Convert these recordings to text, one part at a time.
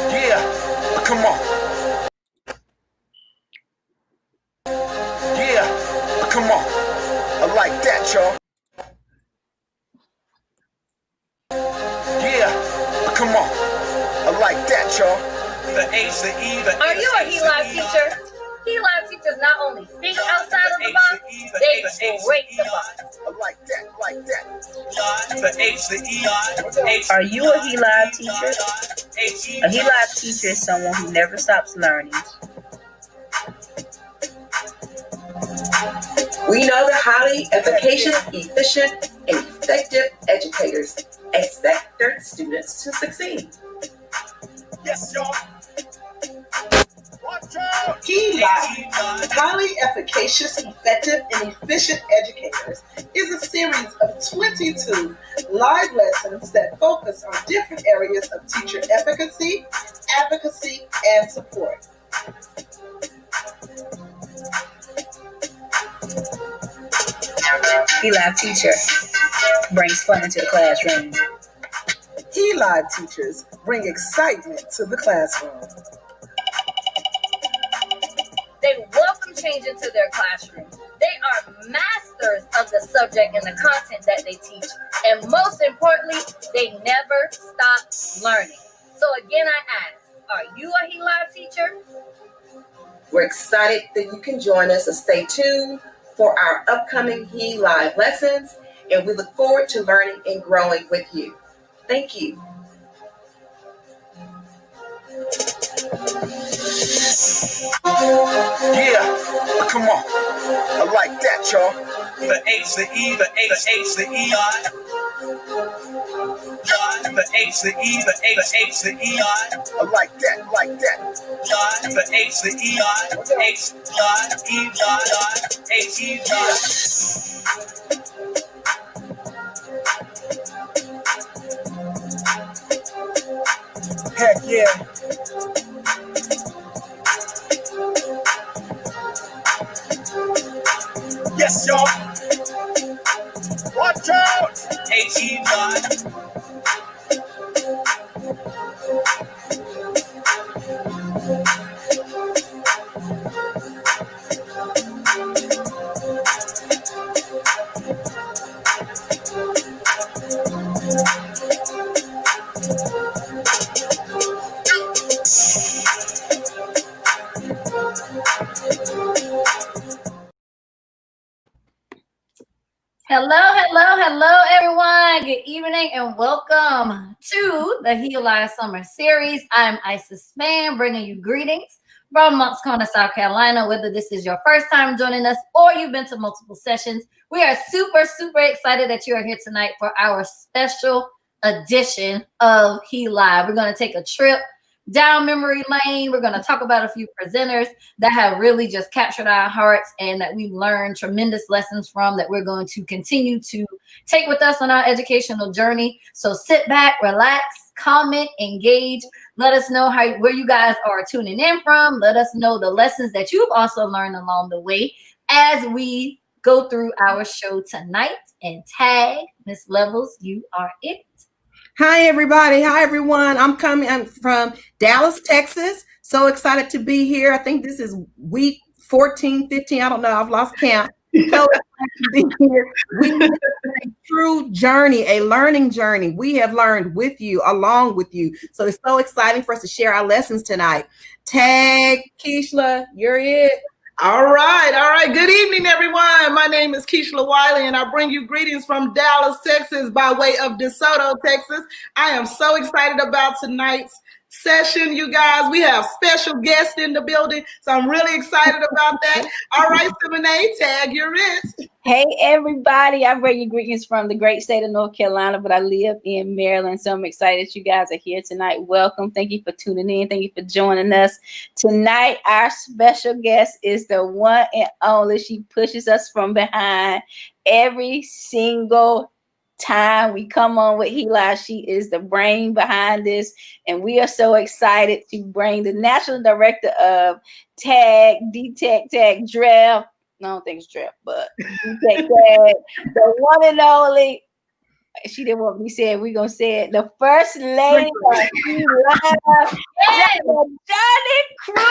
Yeah, come on. Yeah, come on. I like that, y'all. Yeah, come on. I like that, y'all. The H, the E, the Are you a L.I.V.E teacher? L.I.V.E teachers not only think outside of the box, they break the box. I like that, like that. The H, the E, the H. Are you a L.I.V.E teacher? A L.I.V.E teacher is someone who never stops learning. We know that highly efficacious, efficient, and effective educators expect their students to succeed. Yes, y'all. Watch out! L.I.V.E, Highly Efficacious, Effective, and Efficient Educators, is a series of 22 live lessons that focus on different areas of teacher efficacy, advocacy, and support. L.I.V.E teacher brings fun into the classroom. L.I.V.E teachers bring excitement to the classroom. They welcome change into their classroom. They are masters of the subject and the content that they teach. And most importantly, they never stop learning. So again, I ask, are you a L.I.V.E teacher? We're excited that you can join us and stay tuned for our upcoming L.I.V.E lessons, and we look forward to learning and growing with you. Thank you. Yeah, come on. I like that, y'all. The H, the E, the H, the E, the H, the E, the H, the E. I like that, like that. The H, the E, H, E, H, E. Heck yeah. Yes, y'all. Watch out. H-E, Hello, everyone. Good evening and welcome to the L.I.V.E Summer Series. I'm Isis Span, bringing you greetings from Moncks Corner, South Carolina. Whether this is your first time joining us or you've been to multiple sessions, We are super, super excited that you are here tonight for our special edition of He.Live. We're going to take a trip down memory lane. We're going to talk about a few presenters that have really just captured our hearts and that we've learned tremendous lessons from, that we're going to continue to take with us on our educational journey. So sit back, relax, comment, engage. Let us know where you guys are tuning in from. Let us know the lessons that you've also learned along the way as we go through our show tonight. And tag, Miss Levels, you are it. Hi, everybody. Hi, everyone. I'm from Dallas, Texas. So excited to be here. I think this is week 14, 15. I don't know. I've lost count. So excited to be here. We have a true journey, a learning journey. We have learned with you, along with you. So it's so exciting for us to share our lessons tonight. Tag, Keishla, you're it. All right. Good evening, everyone. My name is Keishla Wiley, and I bring you greetings from Dallas, Texas, by way of DeSoto, Texas. I am so excited about tonight's session, you guys. We have special guests in the building, so I'm really excited about that. All right, Simone, tag, you're it. Hey, everybody. I bring you greetings from the great state of North Carolina, but I live in Maryland, so I'm excited you guys are here tonight. Welcome. Thank you for tuning in. Thank you for joining us. Tonight, our special guest is the one and only. She pushes us from behind every single time we come on with He.Live. She is the brain behind this, and we are so excited to bring the National Director of Tag, Tag, Draft. No, I don't think it's Draft, but Tag, the one and only. She didn't want me to say it. We're going to say it. The First Lady of He.Live, Johnny Cruz.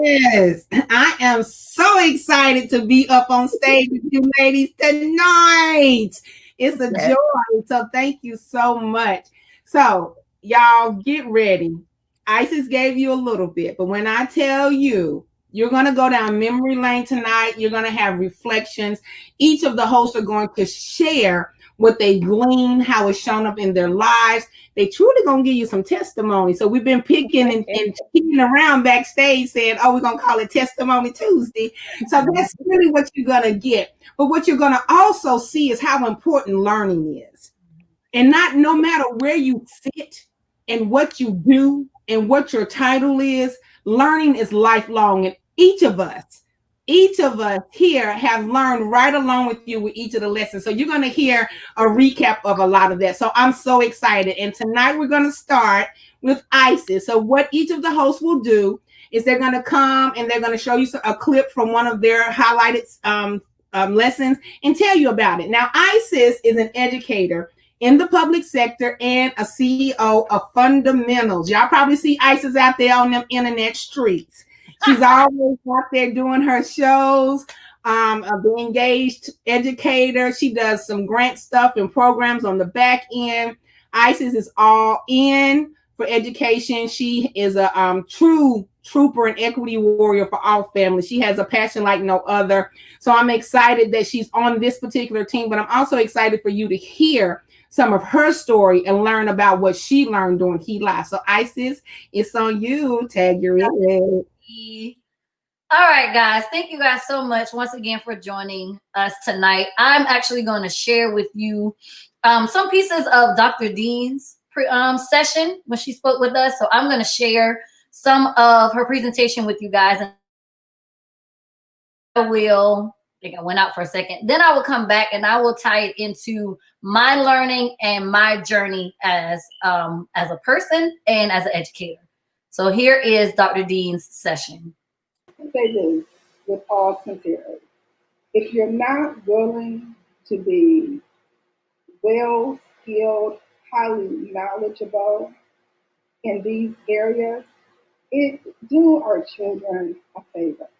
Yes, I am so excited to be up on stage with you ladies tonight. It's a joy. So thank you so much. So y'all get ready. Isis gave you a little bit, but when I tell you, you're going to go down memory lane tonight. You're going to have reflections. Each of the hosts are going to share what they gleaned, how it's shown up in their lives. They truly going to give you some testimony. So we've been picking and kicking around backstage saying, oh, we're going to call it Testimony Tuesday. So that's really what you're going to get. But what you're going to also see is how important learning is. And no matter where you sit and what you do and what your title is, learning is lifelong. And each of us here have learned right along with you with each of the lessons. So you're going to hear a recap of a lot of that. So I'm so excited. And tonight we're going to start with Isis. So what each of the hosts will do is they're going to come and they're going to show you a clip from one of their highlighted lessons and tell you about it. Now, Isis is an educator in the public sector and a CEO of Fundamentals. Y'all probably see Isis out there on them internet streets. She's always out there doing her shows, the engaged educator. She does some grant stuff and programs on the back end. Isis is all in for education. She is a true trooper and equity warrior for all families. She has a passion like no other. So I'm excited that she's on this particular team, but I'm also excited for you to hear some of her story and learn about what she learned during He.Live. So Isis, it's on you. Tag your in. All right, guys. Thank you guys so much once again for joining us tonight. I'm actually going to share with you some pieces of Dr. Dean's session when she spoke with us. So I'm going to share some of her presentation with you guys. And I think I went out for a second. Then I will come back and I will tie it into my learning and my journey as a person and as an educator. So here is Dr. Dean's session. Say this with all sincerity. If you're not willing to be well skilled, highly knowledgeable in these areas, do our children a favor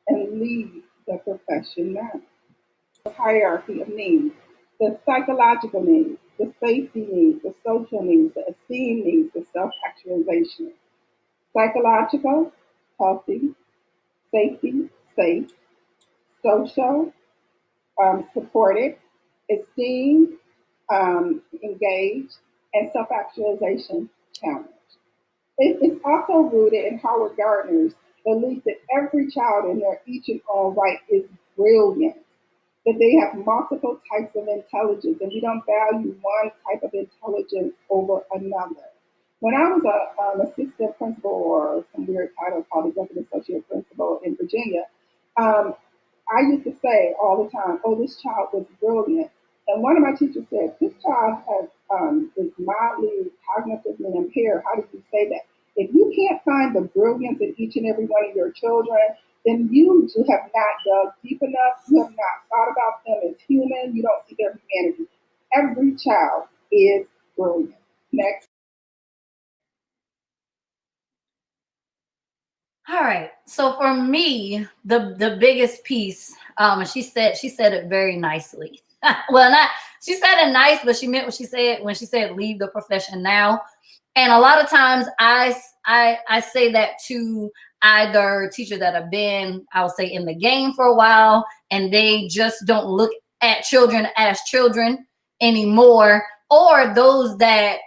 and leave the profession now. The hierarchy of needs, the psychological needs, the safety needs, the social needs, the esteem needs, the self-actualization. Psychological, healthy, safety, safe, social, supported, esteem, engaged, and self-actualization challenge. It's also rooted in Howard Gardner's belief that every child in their each and all right is brilliant, that they have multiple types of intelligence, and we don't value one type of intelligence over another. When I was an assistant principal, or some weird title called executive associate principal in Virginia, um, I used to say all the time, "Oh, this child was brilliant." And one of my teachers said, "This child is mildly cognitively impaired. How do you say that? If you can't find the brilliance in each and every one of your children, then you have not dug deep enough. You have not thought about them as human. You don't see their humanity. Every child is brilliant." Next. All right. So for me, the biggest piece, she said it very nicely. Well, not she said it nice, but she meant what she said when she said leave the profession now. And a lot of times I say that to either teachers that have been, I'll say, in the game for a while, and they just don't look at children as children anymore, or those that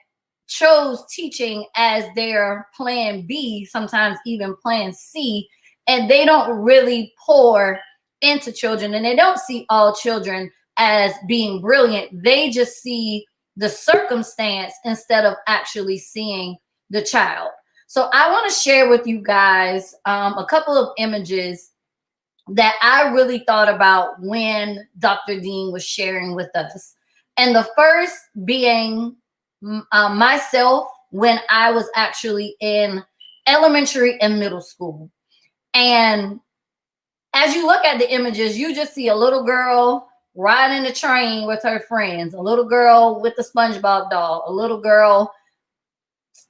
chose teaching as their plan B, sometimes even plan C, and they don't really pour into children, and they don't see all children as being brilliant. They just see the circumstance instead of actually seeing the child. So I want to share with you guys a couple of images that I really thought about when Dr. Dean was sharing with us. And the first being myself when I was actually in elementary and middle school. And as you look at the images, you just see a little girl riding the train with her friends, a little girl with the SpongeBob doll, a little girl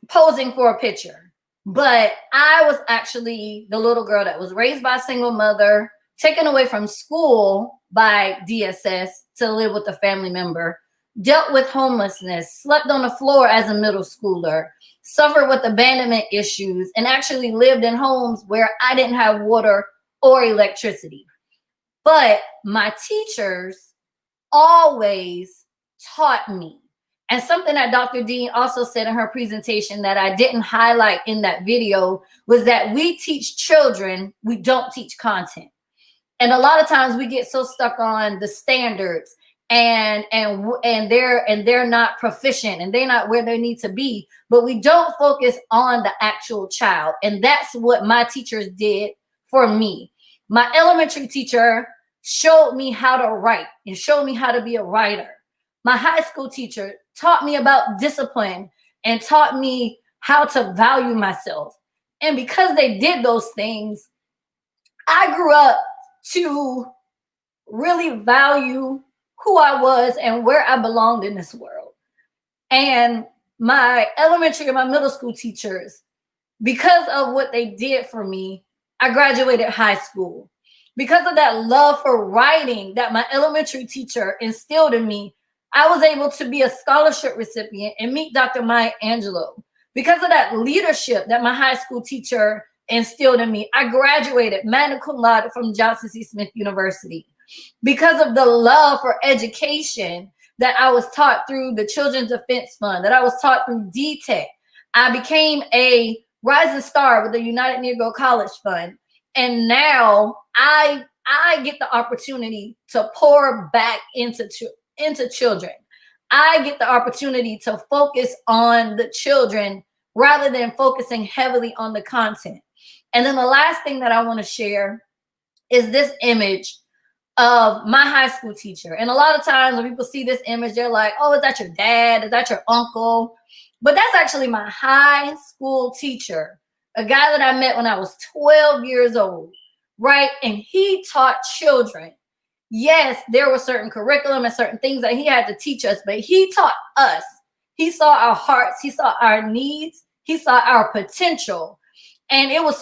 posing for a picture. But I was actually the little girl that was raised by a single mother, taken away from school by DSS to live with a family member, dealt with homelessness, slept on the floor as a middle schooler, suffered with abandonment issues, and actually lived in homes where I didn't have water or electricity. But my teachers always taught me. And something that Dr. Dean also said in her presentation that I didn't highlight in that video was that we teach children, we don't teach content. And a lot of times we get so stuck on the standards and they're not proficient and they're not where they need to be, but we don't focus on the actual child. And that's what my teachers did for me. My elementary teacher showed me how to write and showed me how to be a writer. My high school teacher taught me about discipline and taught me how to value myself. And because they did those things, I grew up to really value who I was and where I belonged in this world. And my elementary and my middle school teachers, because of what they did for me, I graduated high school. Because of that love for writing that my elementary teacher instilled in me, I was able to be a scholarship recipient and meet Dr. Maya Angelou. Because of that leadership that my high school teacher instilled in me, I graduated magna cum laude from Johnson C. Smith University. Because of the love for education that I was taught through the Children's Defense Fund, that I was taught through DTEC, I became a rising star with the United Negro College Fund. And now I get the opportunity to pour back into children. I get the opportunity to focus on the children rather than focusing heavily on the content. And then the last thing that I want to share is this image of my high school teacher. And a lot of times when people see this image, they're like, oh, is that your dad? Is that your uncle? But that's actually my high school teacher, a guy that I met when I was 12 years old, right? And he taught children. Yes, there was certain curriculum and certain things that he had to teach us, but he taught us. He saw our hearts. He saw our needs. He saw our potential. And it's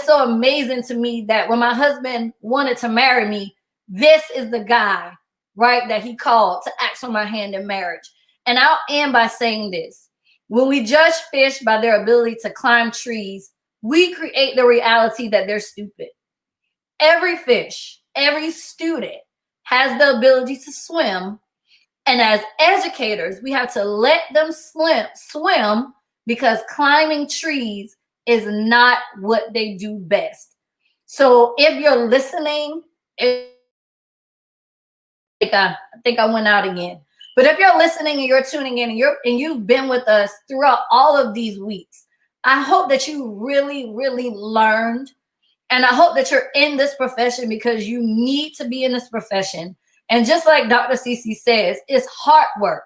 so amazing to me that when my husband wanted to marry me, this is the guy, right, that he called to ask for my hand in marriage. And I'll end by saying this. When we judge fish by their ability to climb trees, we create the reality that they're stupid. Every fish, every student has the ability to swim. And as educators, we have to let them swim because climbing trees is not what they do best. So if you're listening, I think I went out again. But if you're listening and you're tuning in and you've been with us throughout all of these weeks, I hope that you really, really learned. And I hope that you're in this profession because you need to be in this profession. And just like Dr. Cece says, it's hard work.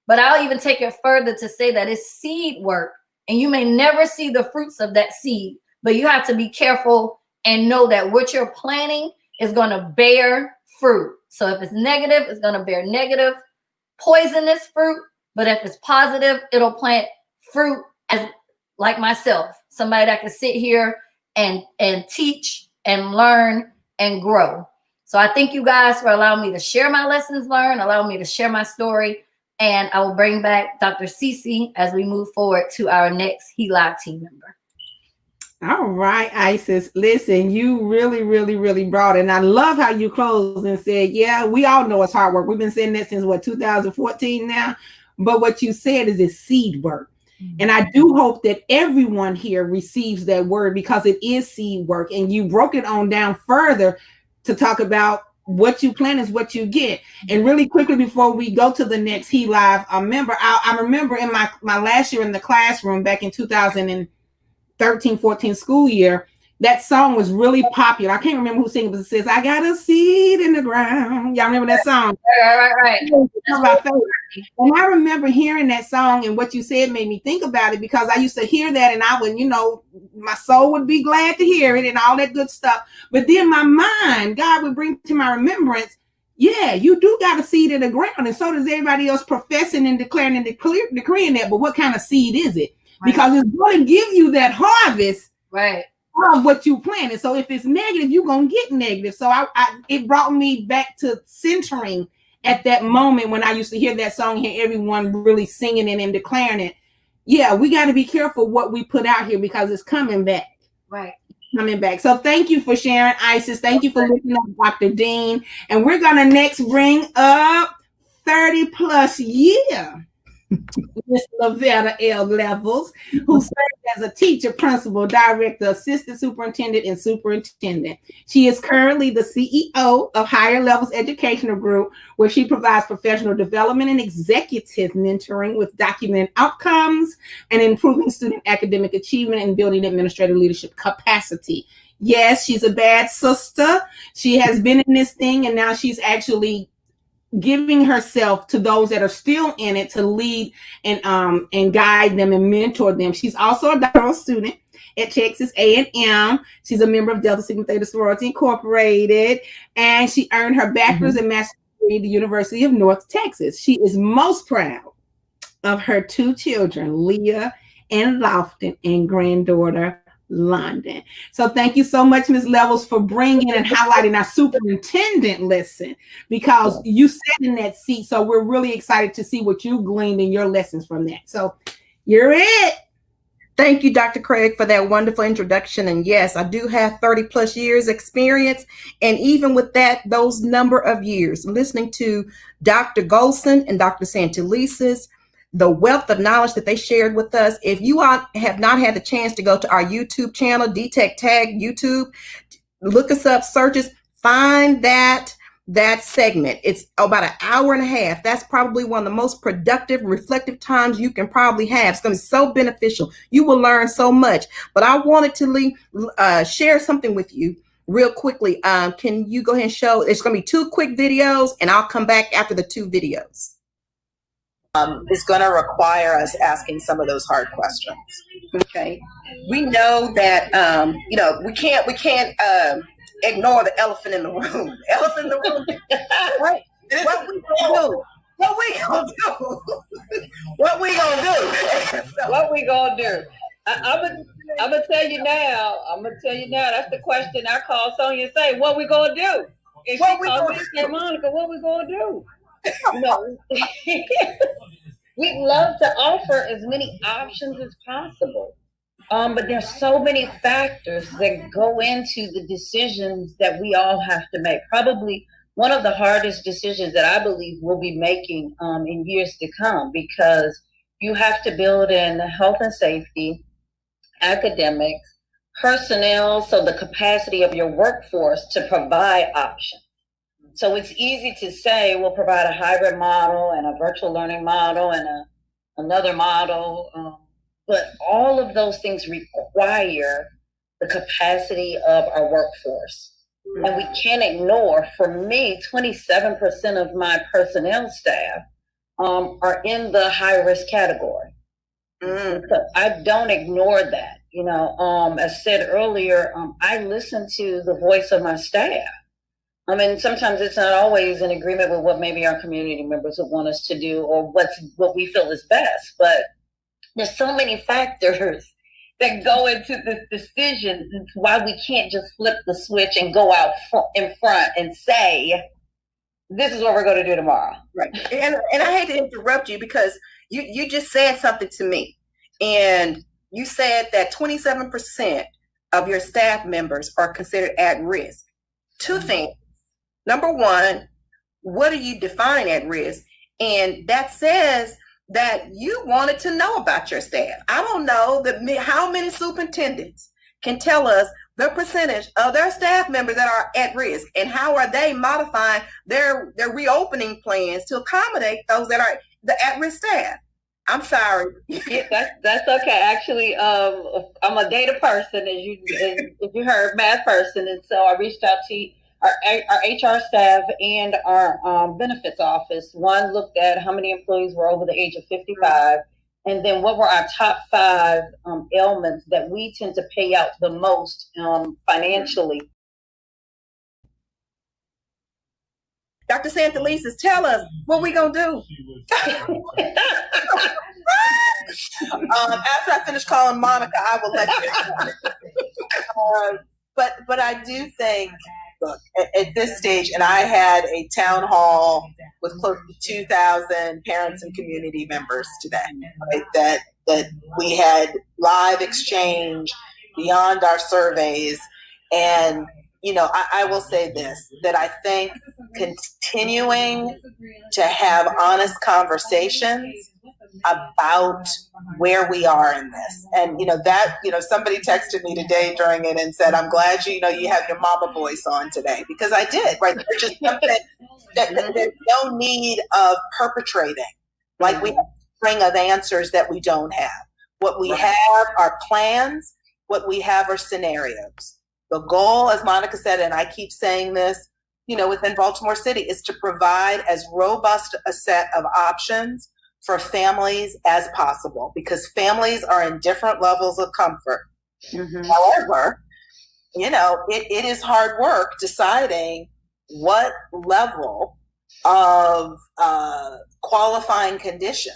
But I'll even take it further to say that it's seed work. And you may never see the fruits of that seed, but you have to be careful and know that what you're planting is going to bear fruit. So if it's negative, it's going to bear negative, poisonous fruit. But if it's positive, it'll plant fruit as like myself, somebody that can sit here and teach and learn and grow. So I thank you guys for allowing me to share my lessons learned, allowing me to share my story. And I will bring back Dr. Cece as we move forward to our next L.I.V.E team member. All right, Isis. Listen, you really, really, really brought it. And I love how you closed and said, yeah, we all know it's hard work. We've been saying that since 2014 now. But what you said is it's seed work. Mm-hmm. And I do hope that everyone here receives that word because it is seed work. And you broke it on down further to talk about what you plant is what you get. And really quickly before we go to the next L.I.V.E, I remember in my last year in the classroom back in 2013-14 school year, that song was really popular. I can't remember who sang it, but it says, I got a seed in the ground. Y'all remember that song? Right. That's my favorite. And I remember hearing that song, and what you said made me think about it because I used to hear that and I would, my soul would be glad to hear it and all that good stuff. But then my mind, God would bring to my remembrance, yeah, you do got a seed in the ground. And so does everybody else professing and declaring and decreeing that. But what kind of seed is it? Right. Because it's going to give you that harvest. Right. Of what you planted. So if it's negative, you're going to get negative. So it brought me back to centering at that moment when I used to hear that song, hear everyone really singing it and declaring it. Yeah, we got to be careful what we put out here because it's coming back. Right. Coming back. So thank you for sharing, Isis. Thank you for looking up Dr. Dean. And we're going to next bring up 30 plus year Miss Lavetta L. Levels, who served as a teacher, principal, director, assistant superintendent, and superintendent. She is currently the CEO of Higher Levels Educational Group, where she provides professional development and executive mentoring with documented outcomes and improving student academic achievement and building administrative leadership capacity. Yes, she's a bad sister. She has been in this thing, and now she's actually giving herself to those that are still in it to lead and guide them and mentor them. She's also a doctoral student at Texas A&M. She's a member of Delta Sigma Theta Sorority Incorporated, and she earned her bachelor's and master's degree at the University of North Texas. She is most proud of her two children, Leah and Lofton, and granddaughter London. So thank you so much, Ms. Levels, for bringing and highlighting our superintendent lesson because you sat in that seat. So we're really excited to see what you gleaned in your lessons from that. So you're it. Thank you, Dr. Craig, for that wonderful introduction. And yes, I do have 30 plus years experience. And even with that, those number of years, listening to Dr. Golson and Dr. Santelises, the wealth of knowledge that they shared with us. If you all have not had the chance to go to our YouTube channel, DTech Tag YouTube, look us up, search us, find that segment. It's about an hour and a half. That's probably one of the most productive, reflective times you can probably have. It's going to be so beneficial. You will learn so much. But I wanted to share something with you real quickly. Can you go ahead and show? It's going to be 2 quick videos, and I'll come back after the 2 videos. Is going to require us asking some of those hard questions. Okay, we know that we can't ignore the elephant in the room. Elephant in the room. Right? What we gonna do? What we gonna do? What we gonna do? What we gonna do? I'm gonna tell you now. That's the question I call Sonia and say, "What we gonna do?" And what we gonna do? Monica, what we gonna do? We'd love to offer as many options as possible. But there's so many factors that go into the decisions that we all have to make. Probably one of the hardest decisions that I believe we'll be making in years to come, because you have to build in health and safety, academics, personnel, so the capacity of your workforce to provide options. So it's easy to say we'll provide a hybrid model and a virtual learning model and another model, but all of those things require the capacity of our workforce. And we can't ignore, for me, 27% of my personnel staff are in the high risk category. So I don't ignore that. As said earlier, I listen to the voice of my staff. I mean, sometimes it's not always in agreement with what maybe our community members would want us to do or what we feel is best. But there's so many factors that go into this decision. It's why we can't just flip the switch and go out in front and say, this is what we're going to do tomorrow. Right. And I hate to interrupt you because you just said something to me. And you said that 27% of your staff members are considered at risk. Two things. Number one, what do you define at risk? And that says that you wanted to know about your staff. I don't know how many superintendents can tell us the percentage of their staff members that are at risk and how are they modifying their reopening plans to accommodate those that are the at-risk staff. I'm sorry. Yeah, that's okay. Actually, I'm a data person, as you heard, math person, and so I reached out to our HR staff and our benefits office. One looked at how many employees were over the age of 55, and then what were our top 5 ailments that we tend to pay out the most financially. Dr. Santelises, tell us what we gonna do. After I finish calling Monica, I will let you know. But I do think, look, at this stage, and I had a town hall with close to 2,000 parents and community members today, right? That we had live exchange beyond our surveys. And, I will say this, that I think continuing to have honest conversations about where we are in this. And, somebody texted me today during it and said, I'm glad, you have your mama voice on today, because I did, right? There's just something that there's no need of perpetrating. Like we have a string of answers that we don't have. What we have are plans. What we have are scenarios. The goal, as Monica said, and I keep saying this, within Baltimore City, is to provide as robust a set of options for families as possible, because families are in different levels of comfort. Mm-hmm. However, it is hard work deciding what level of qualifying condition.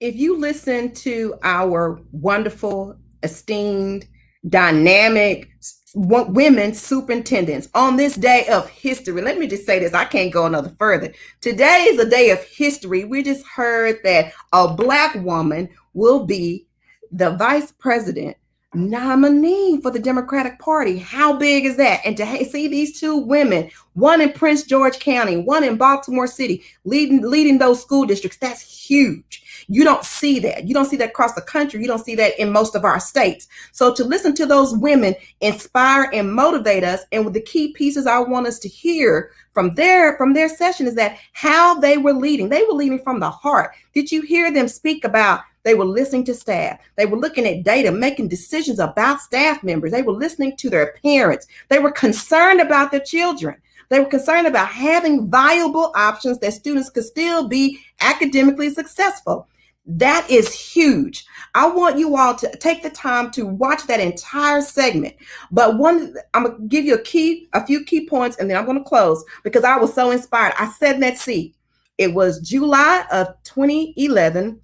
If you listen to our wonderful, esteemed, dynamic women superintendents on this day of history, let me just say this, I can't go another further. Today is a day of history. We just heard that a Black woman will be the vice president nominee for the Democratic Party. How big is that? And to see these two women, one in Prince George County, one in Baltimore City, leading those school districts, that's huge. You don't see that. You don't see that across the country. You don't see that in most of our states. So to listen to those women inspire and motivate us, and with the key pieces I want us to hear from their session is that how they were leading from the heart. Did you hear them speak about they were listening to staff? They were looking at data, making decisions about staff members. They were listening to their parents. They were concerned about their children. They were concerned about having viable options that students could still be academically successful. That is huge. I want you all to take the time to watch that entire segment. But I'm going to give you a few key points, and then I'm going to close because I was so inspired. I sat in that seat. It was July of 2011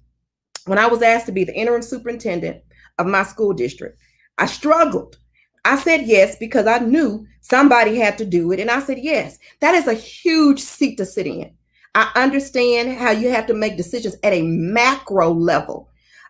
when I was asked to be the interim superintendent of my school district. I struggled. I said yes because I knew somebody had to do it, and I said yes. That is a huge seat to sit in. I understand how you have to make decisions at a macro level.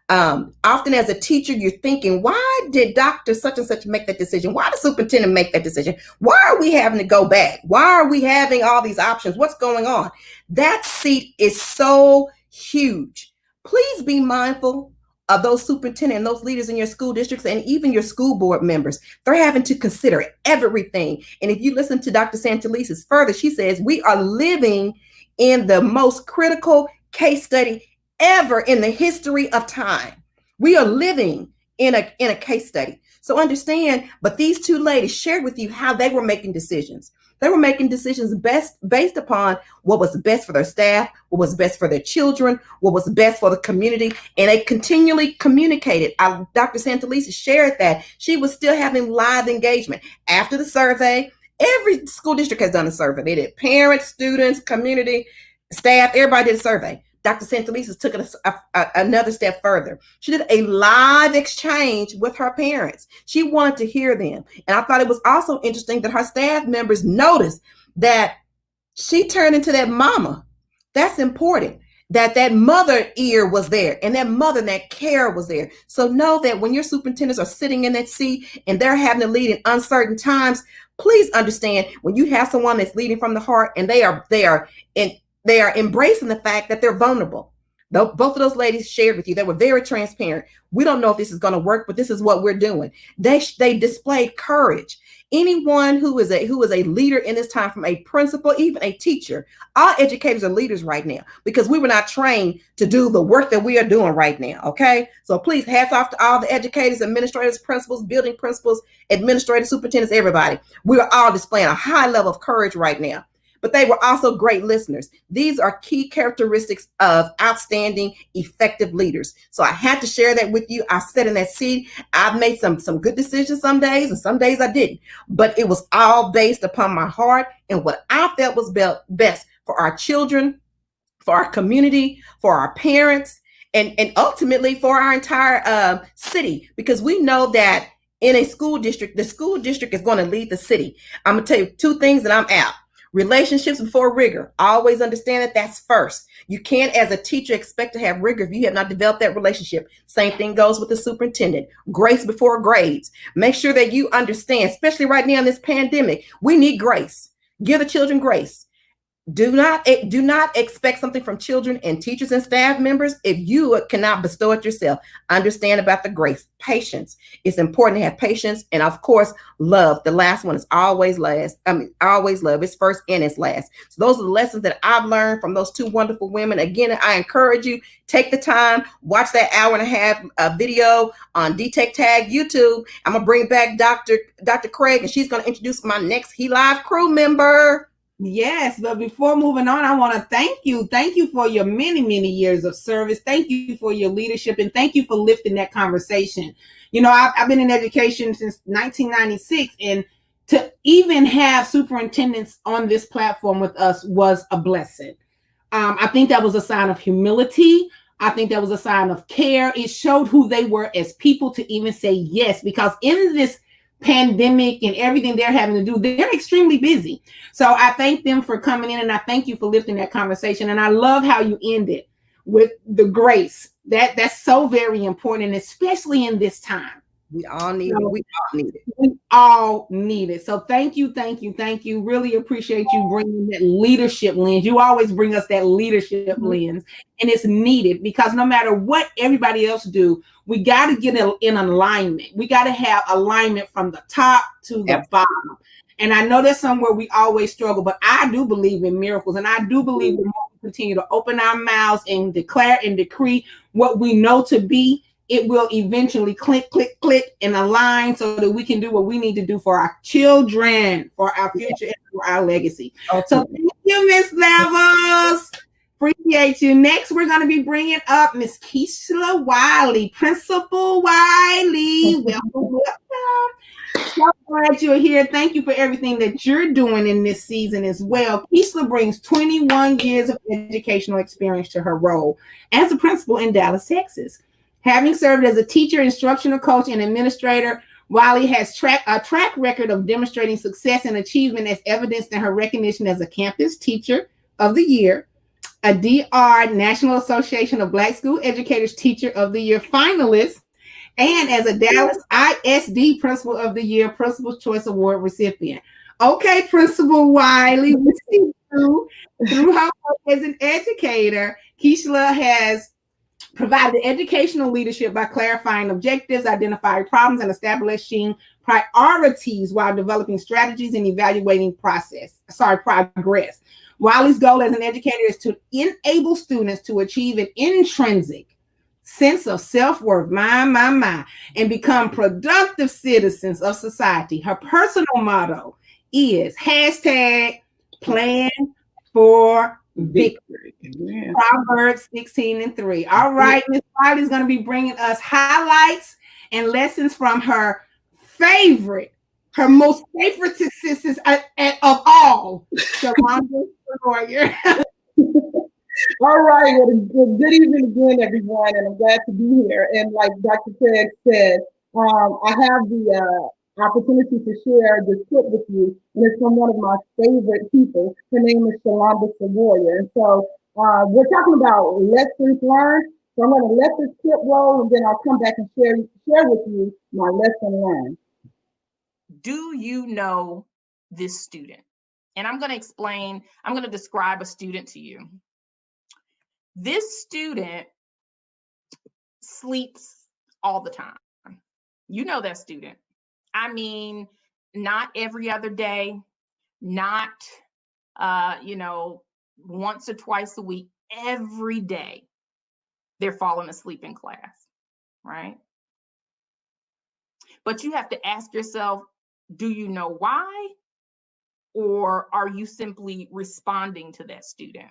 Often as a teacher, you're thinking, why did Dr. such and such make that decision? Why did the superintendent make that decision? Why are we having to go back? Why are we having all these options? What's going on? That seat is so huge. Please be mindful of those superintendents and those leaders in your school districts and even your school board members, they're having to consider everything. And if you listen to Dr. Santelises further, she says we are living in the most critical case study ever in the history of time. We are living in a case study. So understand, but these two ladies shared with you how they were making decisions. They were making decisions based upon what was best for their staff, what was best for their children, what was best for the community, and they continually communicated. Dr. Santelises shared that she was still having live engagement after the survey. Every school district has done a survey. They did parents, students, community, staff, everybody did a survey. Dr. Santelises took it another step further. She did a live exchange with her parents. She wanted to hear them. And I thought it was also interesting that her staff members noticed that she turned into that mama. That's important. That mother ear was there, and that mother and that care was there. So know that when your superintendents are sitting in that seat and they're having to lead in uncertain times, please understand when you have someone that's leading from the heart and they are embracing the fact that they're vulnerable. Both of those ladies shared with you. They were very transparent. We don't know if this is going to work, but this is what we're doing. They displayed courage. Anyone who is a leader in this time, from a principal, even a teacher, all educators are leaders right now because we were not trained to do the work that we are doing right now. Okay. So please, hats off to all the educators, administrators, principals, building principals, administrators, superintendents, everybody. We are all displaying a high level of courage right now. But they were also great listeners. These are key characteristics of outstanding, effective leaders. So I had to share that with you. I sat in that seat. I've made some good decisions some days, and some days I didn't. But it was all based upon my heart and what I felt was best for our children, for our community, for our parents, and ultimately for our entire city. Because we know that in a school district, the school district is going to lead the city. I'm going to tell you two things and I'm out. Relationships before rigor. Always understand that that's first. You can't, as a teacher, expect to have rigor if you have not developed that relationship. Same thing goes with the superintendent. Grace before grades. Make sure that you understand, especially right now in this pandemic, we need grace. Give the children grace. Do not expect something from children and teachers and staff members if you cannot bestow it yourself. Understand about the grace, patience. It's important to have patience, and of course, love. The last one is always last. Always love. It's first and it's last. So those are the lessons that I've learned from those two wonderful women. Again, I encourage you, take the time, watch that hour and a half video on DTech Tag YouTube. I'm gonna bring back Dr. Craig, and she's gonna introduce my next L.I.V.E crew member. Yes, but before moving on, I want to thank you. Thank you for your many, many years of service. Thank you for your leadership, and thank you for lifting that conversation. You know, I've been in education since 1996, and to even have superintendents on this platform with us was a blessing. I think that was a sign of humility. I think that was a sign of care. It showed who they were as people to even say yes, because in this pandemic and everything they're having to do, they're extremely busy. So I thank them for coming in, and I thank you for lifting that conversation. And I love how you ended with the grace. That's so very important, and especially in this time. We all need it. We all need it. We all need it. So thank you, thank you, thank you. Really appreciate you bringing that leadership lens. You always bring us that leadership lens, and it's needed because no matter what everybody else do, we got to get in alignment. We got to have alignment from the top to the bottom. And I know that's somewhere we always struggle, but I do believe in miracles, and I do believe the more we continue to open our mouths and declare and decree what we know to be, it will eventually click, click, click, and align so that we can do what we need to do for our children, for our future, and for our legacy. Okay. So thank you, Miss Levels. Appreciate you. Next, we're going to be bringing up Miss Keishla Wiley. Principal Wiley, welcome, welcome. So glad you're here. Thank you for everything that you're doing in this season as well. Keishla brings 21 years of educational experience to her role as a principal in Dallas, Texas. Having served as a teacher, instructional coach, and administrator, Wiley has a track record of demonstrating success and achievement as evidenced in her recognition as a Campus Teacher of the Year, a DR National Association of Black School Educators Teacher of the Year finalist, and as a Dallas ISD Principal of the Year Principal's Choice Award recipient. Okay, Principal Wiley, we see through her work as an educator, Keishla has provided educational leadership by clarifying objectives, identifying problems, and establishing priorities while developing strategies and evaluating progress. Wiley's goal as an educator is to enable students to achieve an intrinsic sense of self-worth, and become productive citizens of society. Her personal motto is #plan for victory. Yeah. Proverbs 16:3. All right, Miss Wiley's going to be bringing us highlights and lessons from her most favorite sisters of all, Shalonda Lawyer. All right, well, good evening again, everyone, and I'm glad to be here. And like Dr. Craig said, I have the opportunity to share this clip with you, and it's from one of my favorite people. Her name is Shalonda Savoya. And so we're talking about lessons learned. So I'm going to let this clip roll, and then I'll come back and share with you my lesson learned. Do you know this student? And I'm going to describe a student to you. This student sleeps all the time. You know that student. I mean, not every other day, not, once or twice a week, every day they're falling asleep in class, right? But you have to ask yourself, do you know why? Or are you simply responding to that student?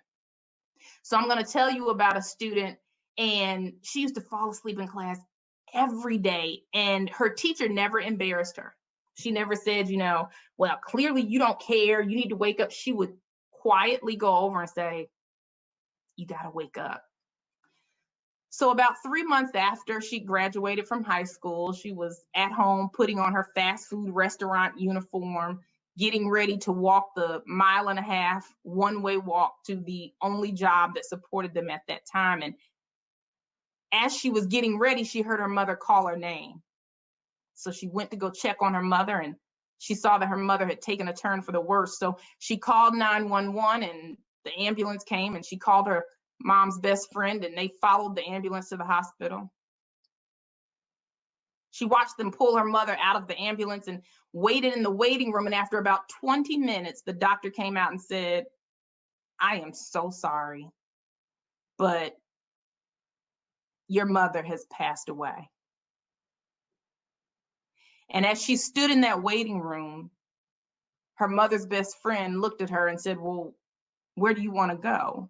So I'm going to tell you about a student, and she used to fall asleep in class every day, and her teacher never embarrassed her. She never said, well, clearly you don't care. You need to wake up. She would quietly go over and say, you got to wake up. So about 3 months after she graduated from high school, she was at home putting on her fast food restaurant uniform, getting ready to walk the 1.5 mile one-way walk to the only job that supported them at that time. And as she was getting ready, she heard her mother call her name. So she went to go check on her mother, and she saw that her mother had taken a turn for the worse. So she called 911, and the ambulance came, and she called her mom's best friend, and they followed the ambulance to the hospital. She watched them pull her mother out of the ambulance and waited in the waiting room. And after about 20 minutes, the doctor came out and said, I am so sorry, but your mother has passed away. And as she stood in that waiting room, her mother's best friend looked at her and said, well, where do you want to go?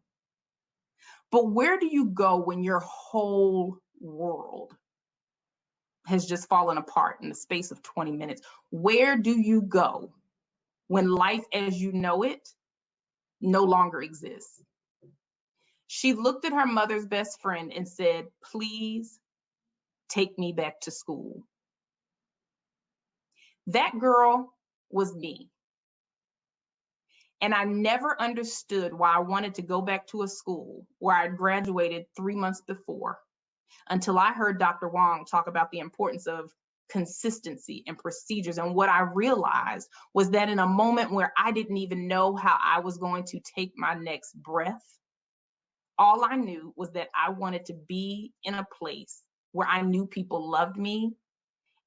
But where do you go when your whole world has just fallen apart in the space of 20 minutes? Where do you go when life as you know it no longer exists? She looked at her mother's best friend and said, please take me back to school. That girl was me. And I never understood why I wanted to go back to a school where I'd graduated 3 months before, until I heard Dr. Wong talk about the importance of consistency and procedures. And what I realized was that in a moment where I didn't even know how I was going to take my next breath, all I knew was that I wanted to be in a place where I knew people loved me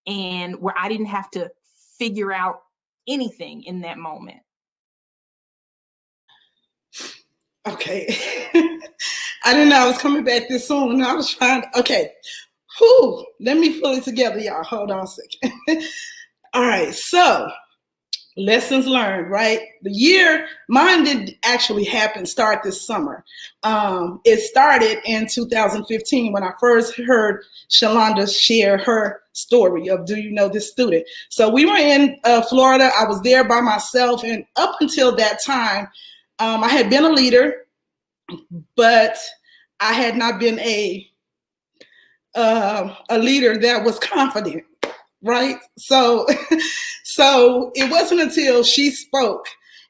and where I didn't have to figure out anything in that moment. Okay. I didn't know I was coming back this soon. I was trying to, okay. Whew, let me pull it together, y'all. Hold on a second. All right, so lessons learned, right? The year, mine did actually start this summer. It started in 2015 when I first heard Shalonda share her story of, do you know this student? So we were in Florida. I was there by myself. And up until that time, I had been a leader, but I had not been a leader that was confident, right? So it wasn't until she spoke,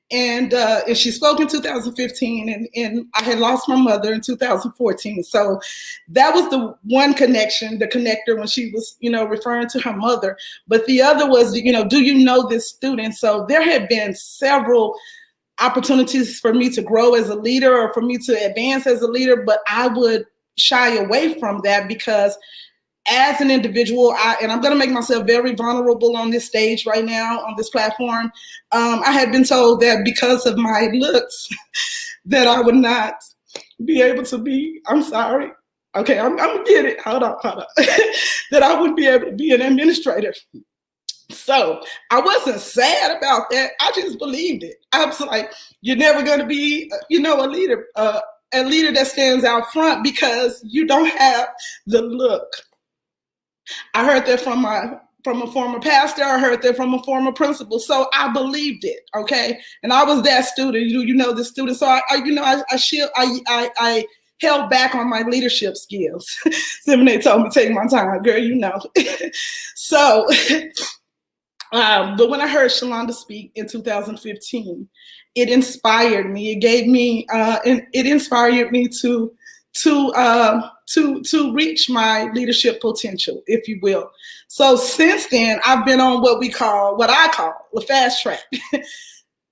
and she spoke in 2015, and I had lost my mother in 2014. So that was the one connection, the connector, when she was, referring to her mother. But the other was, do you know this student? So there had been several opportunities for me to grow as a leader or for me to advance as a leader, but I would shy away from that, because as an individual, and I'm going to make myself very vulnerable on this stage right now, on this platform. I had been told that because of my looks, that I would not be able to be, I'm sorry. Okay, I'm going to get it. Hold on. That I wouldn't be able to be an administrator. So I wasn't sad about that. I just believed it. I was like, you're never going to be, a leader that stands out front because you don't have the look. I heard that from a former pastor. I heard that from a former principal. So I believed it. Okay. And I was that student, the student. So I held back on my leadership skills. Simone told me, take my time, girl, So, but when I heard Shalonda speak in 2015, it inspired me. It gave me, it inspired me to reach my leadership potential, if you will. So since then, I've been on what I call the fast track.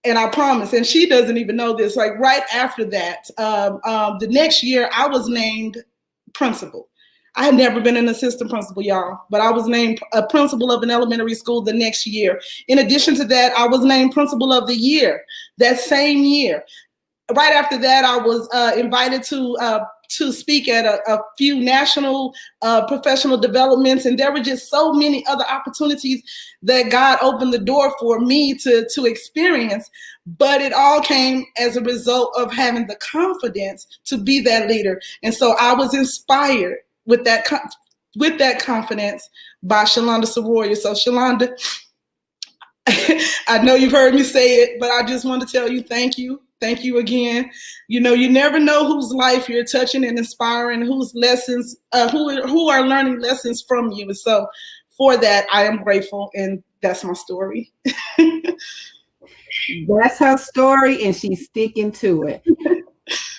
And I promise, and she doesn't even know this, like right after that, the next year I was named principal. I had never been an assistant principal, y'all, but I was named a principal of an elementary school the next year. In addition to that, I was named principal of the year that same year. Right after that, I was invited to speak at a few national professional developments, and there were just so many other opportunities that God opened the door for me to experience. But it all came as a result of having the confidence to be that leader, and so I was inspired with that confidence by Shalonda Soroya. So Shalonda, I know you've heard me say it, but I just want to tell you thank you. Thank you again. You never know whose life you're touching and inspiring, whose lessons, who are learning lessons from you. And so for that, I am grateful. And that's my story. That's her story, and she's sticking to it.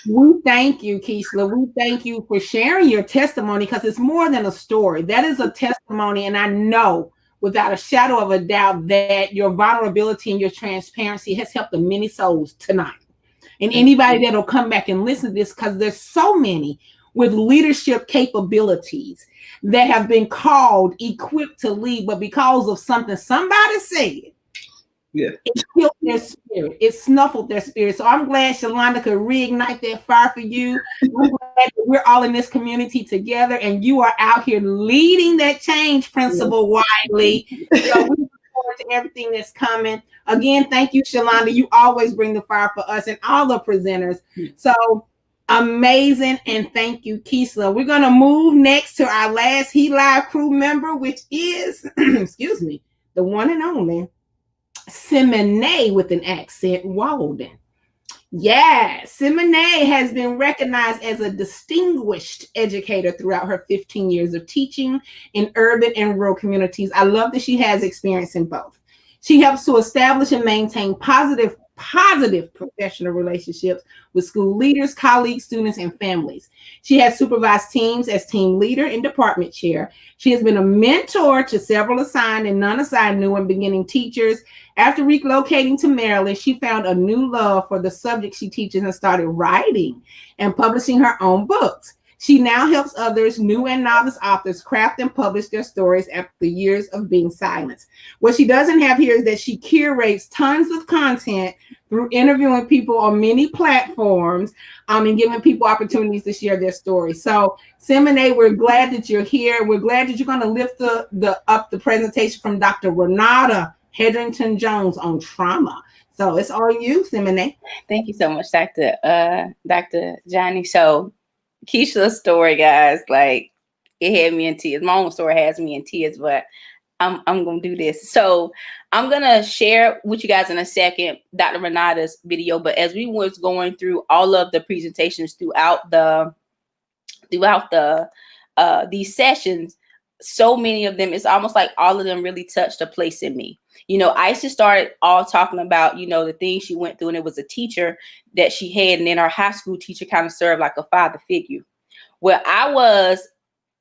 We thank you, Keishla. We thank you for sharing your testimony, because it's more than a story. That is a testimony. And I know without a shadow of a doubt that your vulnerability and your transparency has helped the many souls tonight. And anybody that'll come back and listen to this, because there's so many with leadership capabilities that have been called, equipped to lead, but because of something somebody said, it killed their spirit. It snuffled their spirit. So I'm glad Shalonda could reignite that fire for you. I'm glad that we're all in this community together, and you are out here leading that change, Principal Wiley. So we look forward to everything that's coming. Again, thank you, Shalonda. You always bring the fire for us and all the presenters. So amazing, and thank you, Keishla. We're going to move next to our last L.I.V.E crew member, which is, excuse me, the one and only Simone with an accent, Walden. Yeah, Simone has been recognized as a distinguished educator throughout her 15 years of teaching in urban and rural communities. I love that she has experience in both. She helps to establish and maintain positive professional relationships with school leaders, colleagues, students, and families. She has supervised teams as team leader and department chair. She has been a mentor to several assigned and non-assigned new and beginning teachers. After relocating to Maryland, she found a new love for the subject she teaches and started writing and publishing her own books. She now helps others, new and novice authors, craft and publish their stories after years of being silenced. What she doesn't have here is that she curates tons of content through interviewing people on many platforms and giving people opportunities to share their stories. So, Simone, we're glad that you're here. We're glad that you're going to lift up the presentation from Dr. Renata Hedrington-Jones on trauma. So it's all you, Simone. Thank you so much, Dr. Johnny. So Keisha's story, guys, like it had me in tears. My own story has me in tears, but I'm gonna do this. So I'm gonna share with you guys in a second Dr. Renata's video. But as we was going through all of the presentations throughout these sessions, so many of them, it's almost like all of them really touched a place in me. Isis started all talking about, the things she went through, and it was a teacher that she had, and then our high school teacher kind of served like a father figure. Where I was,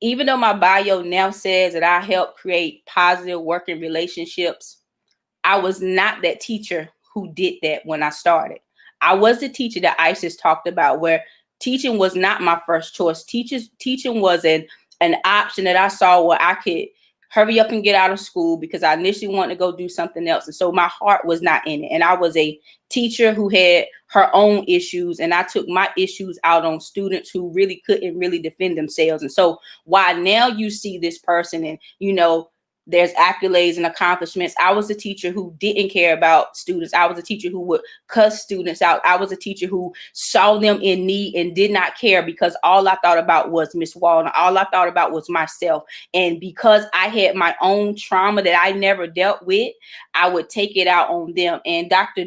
even though my bio now says that I helped create positive working relationships, I was not that teacher who did that when I started. I was the teacher that Isis talked about, where teaching was not my first choice. Teaching was an option that I saw where I could hurry up and get out of school because I initially wanted to go do something else. And so my heart was not in it. And I was a teacher who had her own issues, and I took my issues out on students who really couldn't really defend themselves. And so while now you see this person and, you know, there's accolades and accomplishments, I was a teacher who didn't care about students. I was a teacher who would cuss students out. I was a teacher who saw them in need and did not care because all I thought about was Miss Walden. All I thought about was myself. And because I had my own trauma that I never dealt with, I would take it out on them. And Dr.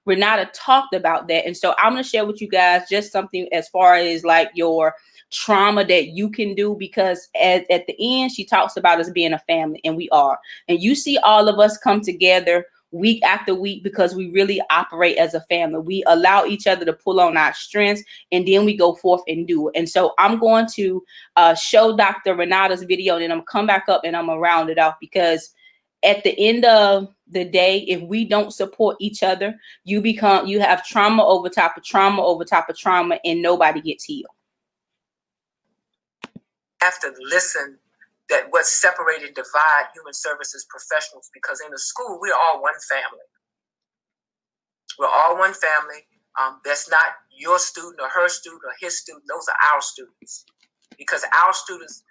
Renata talked about that. And so I'm going to share with you guys just something as far as like your trauma that you can do, because at the end, she talks about us being a family, and we are. And you see all of us come together week after week because we really operate as a family. We allow each other to pull on our strengths, and then we go forth and do it. And so I'm going to show Dr. Renata's video, and then I'm gonna come back up and I'm gonna round it off, because at the end of the day, if we don't support each other, you have trauma over top of trauma over top of trauma, and nobody gets healed. Have to listen that what separate and divide human services professionals, because in the school, we're all one family. We're all one family. That's not your student or her student or his student. Those are our students, because our students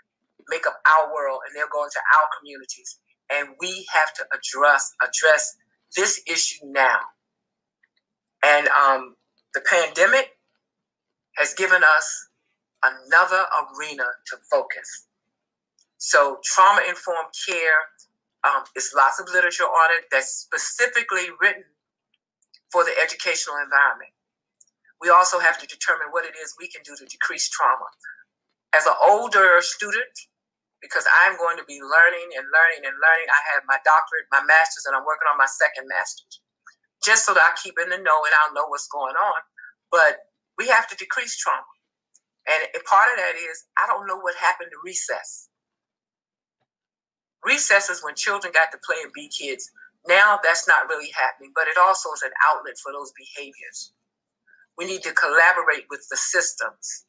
make up our world and they're going to our communities. And we have to address this issue now. And the pandemic has given us another arena to focus. So trauma-informed care, is lots of literature on it that's specifically written for the educational environment. We also have to determine what it is we can do to decrease trauma. As an older student, because I'm going to be learning and learning and learning, I have my doctorate, my master's, and I'm working on my second master's, just so that I keep in the know and I'll know what's going on. But we have to decrease trauma. And part of that is, I don't know what happened to recess. Recess is when children got to play and be kids. Now that's not really happening, but it also is an outlet for those behaviors. We need to collaborate with the systems.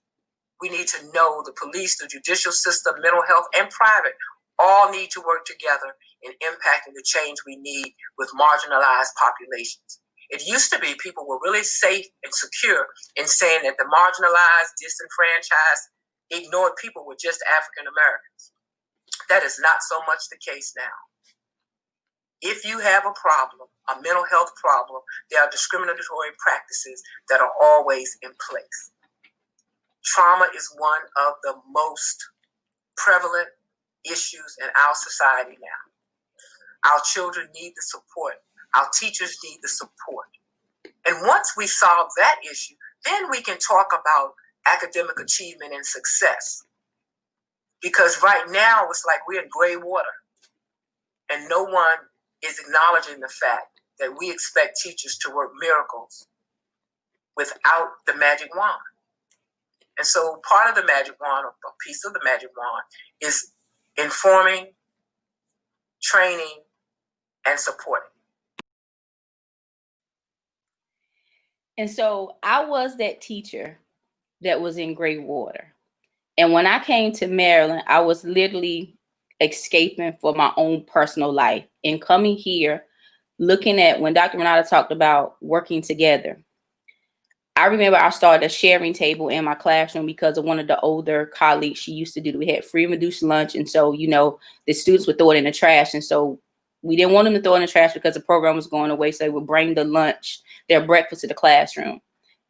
We need to know the police, the judicial system, mental health, and private all need to work together in impacting the change we need with marginalized populations. It used to be people were really safe and secure in saying that the marginalized, disenfranchised, ignored people were just African Americans. That is not so much the case now. If you have a problem, a mental health problem, there are discriminatory practices that are always in place. Trauma is one of the most prevalent issues in our society now. Our children need the support. Our teachers need the support. And once we solve that issue, then we can talk about academic achievement and success. Because right now, it's like we're in gray water. And no one is acknowledging the fact that we expect teachers to work miracles without the magic wand. And so part of the magic wand, or a piece of the magic wand, is informing, training, and supporting. And so I was that teacher that was in gray water. And when I came to Maryland, I was literally escaping for my own personal life. And coming here, looking at when Dr. Renata talked about working together, I remember I started a sharing table in my classroom because of one of the older colleagues she used to do. We had free and reduced lunch. And so, you know, the students would throw it in the trash. And so we didn't want them to throw it in the trash because the program was going away. So they would bring the lunch, their breakfast to the classroom.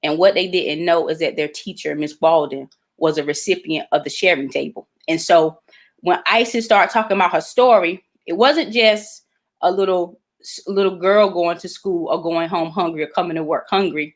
And what they didn't know is that their teacher, Miss Walden, was a recipient of the sharing table. And so when Isis started talking about her story, it wasn't just a little girl going to school or going home hungry or coming to work hungry.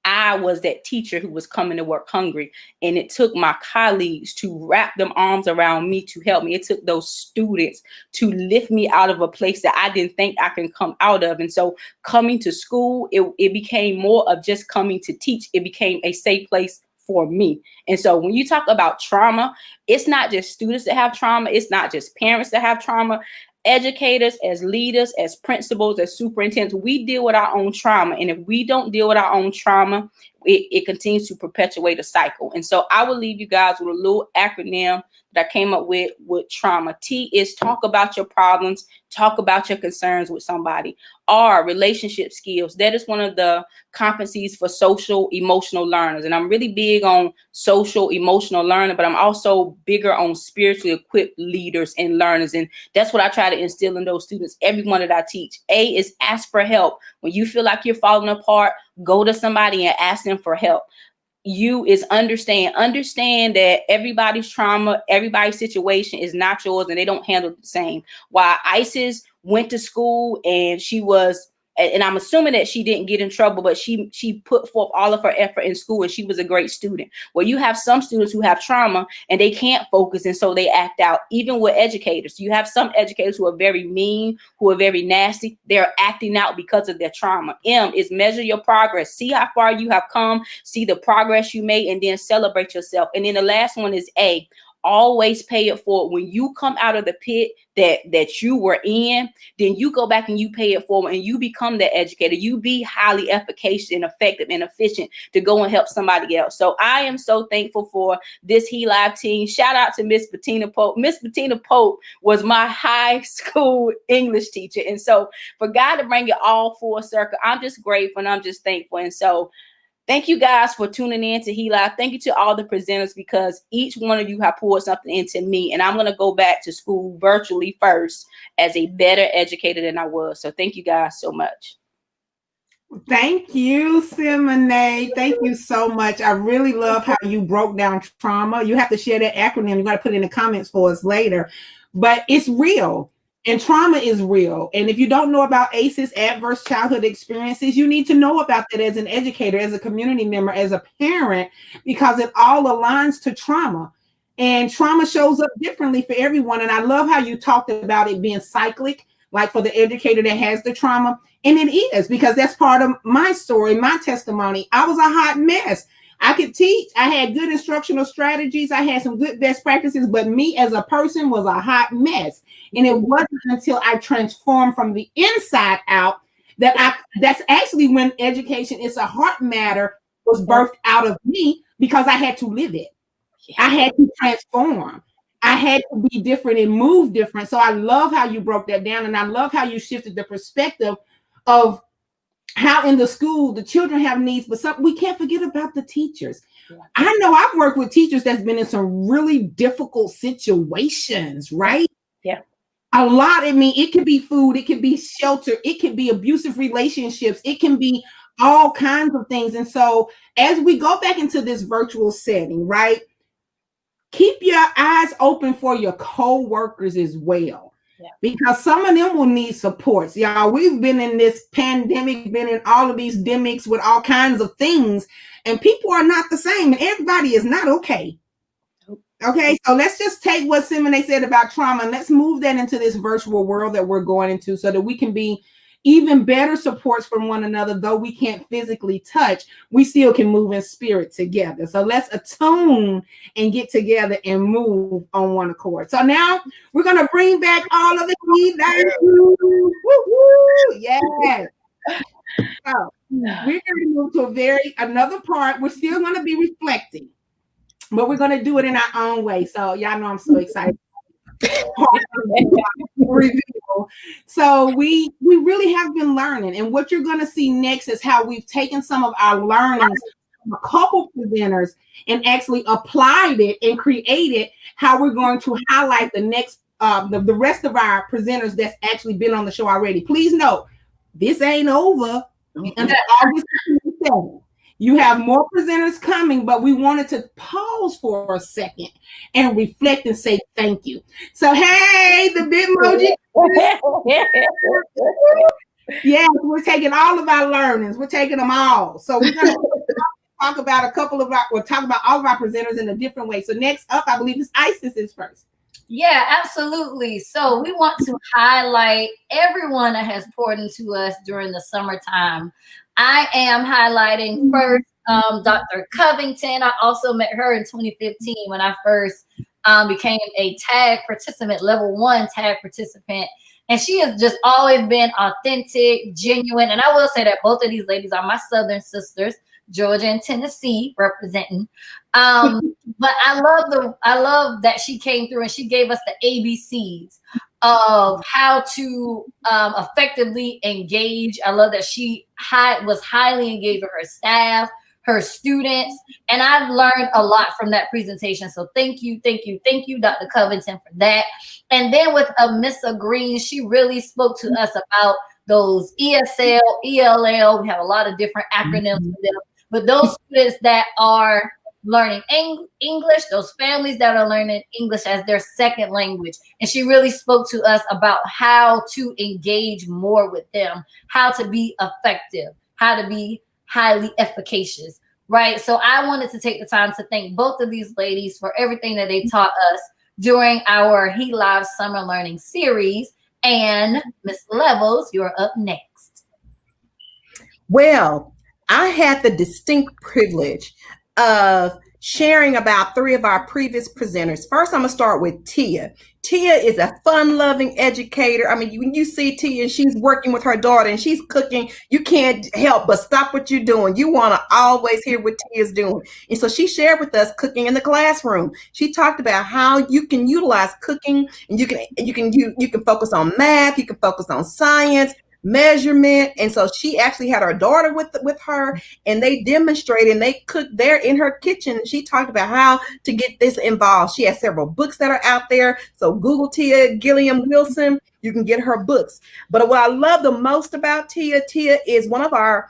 I was that teacher who was coming to work hungry. And it took my colleagues to wrap them arms around me to help me. It took those students to lift me out of a place that I didn't think I can come out of. And so coming to school, it became more of just coming to teach. It became a safe place for me. And so when you talk about trauma, it's not just students that have trauma. It's not just parents that have trauma. educators, as leaders, as principals, as superintendents, we deal with our own trauma. And if we don't deal with our own trauma, it continues to perpetuate a cycle. And so I will leave you guys with a little acronym that I came up with trauma. T is talk about your problems, talk about your concerns with somebody. R, relationship skills. That is one of the competencies for social emotional learners. And I'm really big on social emotional learning, but I'm also bigger on spiritually equipped leaders and learners. And that's what I try to instill in those students, everyone that I teach. A is ask for help. When you feel like you're falling apart, go to somebody and ask them for help. U is understand that everybody's trauma, everybody's situation is not yours, and they don't handle it the same. While Isis went to school and she was, and I'm assuming that she didn't get in trouble, but she put forth all of her effort in school and she was a great student. Well, you have some students who have trauma and they can't focus, and so they act out. Even with educators, you have some educators who are very mean, who are very nasty. They're acting out because of their trauma. M is measure your progress. See how far you have come, see the progress you made, and then celebrate yourself. And then the last one is A. Always pay it forward. When you come out of the pit that you were in, then you go back and you pay it forward and you become the educator. You be highly efficacious and effective and efficient to go and help somebody else. So I am so thankful for this L.I.V.E team. Shout out to Miss Bettina Pope. Miss Bettina Pope was my high school English teacher. And so for God to bring it all full circle, I'm just grateful and I'm just thankful. And so thank you guys for tuning in to L.I.V.E. Thank you to all the presenters, because each one of you have poured something into me. And I'm going to go back to school virtually first as a better educator than I was. So thank you guys so much. Thank you, Simone. Thank you so much. I really love how you broke down trauma. You have to share that acronym. You got to put it in the comments for us later. But it's real. And trauma is real. And if you don't know about ACEs, adverse childhood experiences, you need to know about that as an educator, as a community member, as a parent, because it all aligns to trauma. And trauma shows up differently for everyone. And I love how you talked about it being cyclic, like for the educator that has the trauma. And it is, because that's part of my story, my testimony. I was a hot mess. I could teach. I had good instructional strategies. I had some good best practices, but me as a person was a hot mess. And it wasn't until I transformed from the inside out that's actually when education is a heart matter was birthed out of me, because I had to live it. I had to transform. I had to be different and move different. So I love how you broke that down. And I love how you shifted the perspective of how in the school the children have needs, but we can't forget about the teachers. Yeah. I know I've worked with teachers that's been in some really difficult situations, right? Yeah. A lot. I mean, it could be food, it could be shelter, it could be abusive relationships, it can be all kinds of things. And so as we go back into this virtual setting, right, keep your eyes open for your co-workers as well. Yeah. Because some of them will need supports. Y'all, we've been in this pandemic, been in all of these demics with all kinds of things, and people are not the same, and everybody is not okay. Okay, so let's just take what Simone said about trauma and let's move that into this virtual world that we're going into, so that we can be even better supports from one another. Though we can't physically touch, we still can move in spirit together. So let's attune and get together and move on one accord. So now we're going to bring back all of the yes. So we're going to move to another part. We're still going to be reflecting, but we're going to do it in our own way. So y'all know I'm so excited. So we really have been learning, and what you're going to see next is how we've taken some of our learnings from a couple presenters and actually applied it and created how we're going to highlight the next the rest of our presenters that's actually been on the show already. Please note, this ain't over until August 27th. You have more presenters coming, but we wanted to pause for a second and reflect and say thank you. So, hey, the Bitmoji. Yeah, we're taking all of our learnings. We're taking them all. So we're going to talk about talk about all of our presenters in a different way. So next up, I believe, is Isis is first. Yeah, absolutely. So we want to highlight everyone that has poured into us during the summertime. I am highlighting first Dr. Covington. I also met her in 2015 when I first became a tag participant, level 1 tag participant And she has just always been authentic, genuine. And I will say that both of these ladies are my Southern sisters, Georgia and Tennessee representing. But I love that she came through and she gave us the ABCs of how to effectively engage. I love that she was highly engaged with her staff, her students, and I've learned a lot from that presentation. So thank you, Dr. Covington, for that. And then with Miss Green, she really spoke to us about those ESL, ELL. We have a lot of different acronyms for them, but those students that are learning English, those families that are learning English as their second language. And she really spoke to us about how to engage more with them, how to be effective, how to be highly efficacious, right? So I wanted to take the time to thank both of these ladies for everything that they taught us during our L.I.V.E Summer Learning Series. And Miss Levels, you're up next. Well, I had the distinct privilege of sharing about 3 of our previous presenters. First, I'm going to start with Tia. Tia is a fun-loving educator. I mean, when you see Tia and she's working with her daughter and she's cooking, you can't help but stop what you're doing. You want to always hear what Tia's doing. And so she shared with us cooking in the classroom. She talked about how you can utilize cooking, and you can focus on math, you can focus on science, measurement. And so she actually had her daughter with her, and they demonstrated and they cooked there in her kitchen. She talked about how to get this involved. She has several books that are out there. So Google Tia Gilliam Wilson, you can get her books. But what I love the most about Tia is one of our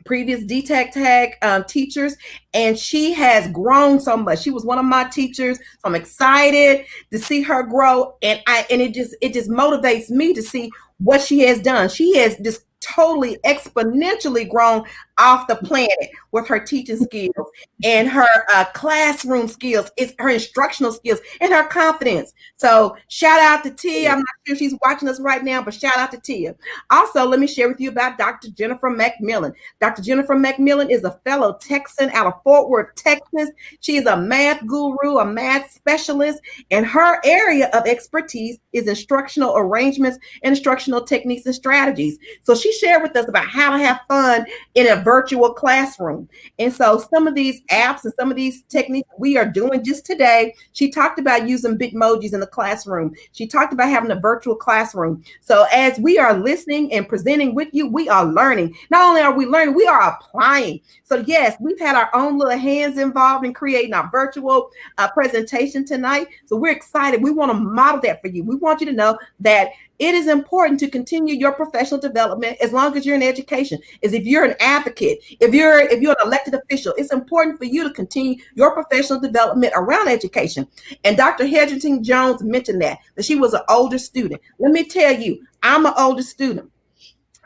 previous DTAC tag teachers, and she has grown so much. She was one of my teachers, so I'm excited to see her grow, and it just motivates me to see what she has done. She has just totally exponentially grown off the planet with her teaching skills and her classroom skills, her instructional skills, and her confidence. So shout out to Tia. I'm not sure if she's watching us right now, but shout out to Tia. Also, let me share with you about Dr. Jennifer McMillan. Dr. Jennifer McMillan is a fellow Texan out of Fort Worth, Texas. She is a math guru, a math specialist, and her area of expertise is instructional arrangements, instructional techniques, and strategies. So she shared with us about how to have fun in a virtual classroom. And so some of these apps and some of these techniques we are doing just today, she talked about using Bitmojis in the classroom. She talked about having a virtual classroom. So as we are listening and presenting with you, we are learning. Not only are we learning, we are applying. So yes, we've had our own little hands involved in creating our virtual presentation tonight. So we're excited. We want to model that for you. We want you to know that it is important to continue your professional development as long as you're in education. As if you're an advocate, if you're an elected official, it's important for you to continue your professional development around education. And Dr. Hedgerton Jones mentioned that she was an older student. Let me tell you, I'm an older student.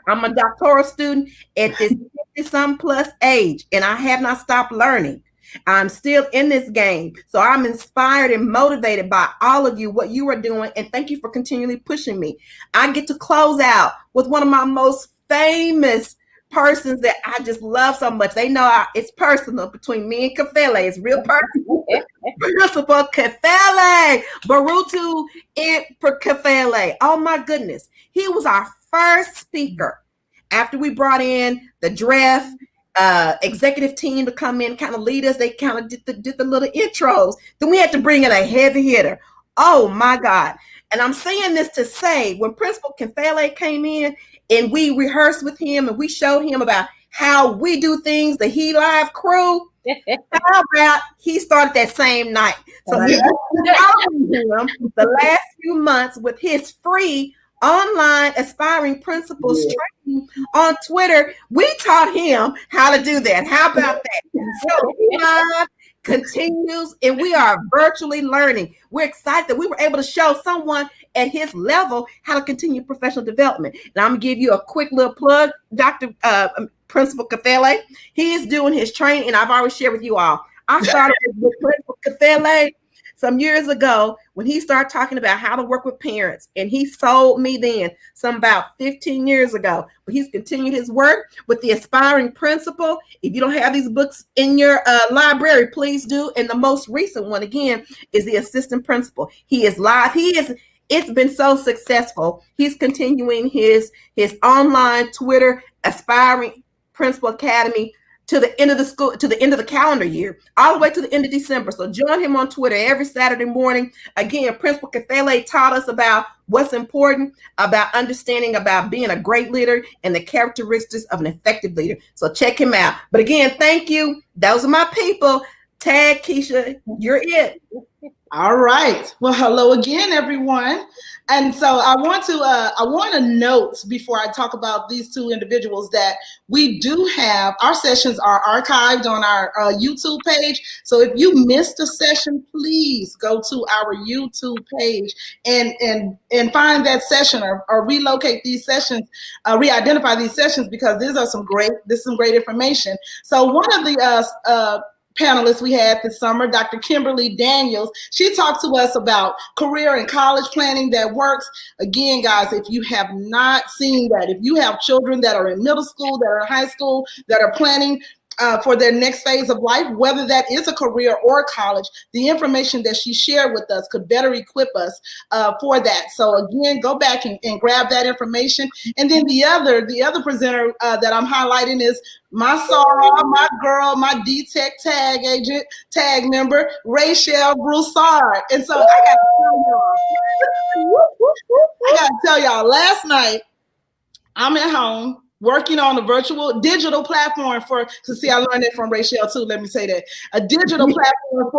I'm a doctoral student at this 50-some plus age, and I have not stopped learning. I'm still in this game. So I'm inspired and motivated by all of you, what you are doing. And thank you for continually pushing me. I get to close out with one of my most famous persons that I just love so much. They know it's personal between me and Kafele. It's real personal. Principal Kafele, Barutu Kafele. Oh my goodness. He was our first speaker after we brought in the draft executive team to come in, kind of lead us. They kind of did the little intros. Then we had to bring in a heavy hitter. Oh my God. And I'm saying this to say, when Principal Kafele came in and we rehearsed with him and we showed him about how we do things, the L.I.V.E crew, how about he started that same night? So we following him the last few months with his free online aspiring principals training on Twitter. We taught him how to do that. How about that? So L.I.V.E continues, and we are virtually learning. We're excited that we were able to show someone at his level how to continue professional development. And I'm gonna give you a quick little plug, Dr. Principal Kafele. He is doing his training, and I've already shared with you all. I started with Principal Kafele some years ago when he started talking about how to work with parents, and he sold me then some about 15 years ago. But he's continued his work with the aspiring principal. If you don't have these books in your library, please do. And the most recent one again is the assistant principal. He is live. He is it's been so successful. He's continuing his online Twitter Aspiring Principal Academy to the end of the school, to the end of the calendar year, all the way to the end of December. So join him on Twitter every Saturday morning. Again, Principal Cathele taught us about what's important, about understanding about being a great leader and the characteristics of an effective leader. So check him out. But again, thank you. Those are my people. Tag Keisha, you're it. All right. Well, hello again, everyone. And so I want to note before I talk about these two individuals that we do have our sessions are archived on our YouTube page. So if you missed a session, please go to our YouTube page and find that session or relocate these sessions, re-identify these sessions, because this is some great information. So one of the panelists we had this summer, Dr. Kimberly Daniels. She talked to us about career and college planning that works. Again, guys, if you have not seen that, if you have children that are in middle school, that are in high school, that are planning for their next phase of life, whether that is a career or college, the information that she shared with us could better equip us for that. So again, go back and grab that information. And then the other presenter that I'm highlighting is my Sarah, my girl, my D-Tech tag member, Rachel Broussard. And so I gotta tell y'all, last night I'm at home working on a digital platform see, I learned it from Rachel too. Let me say that. A digital platform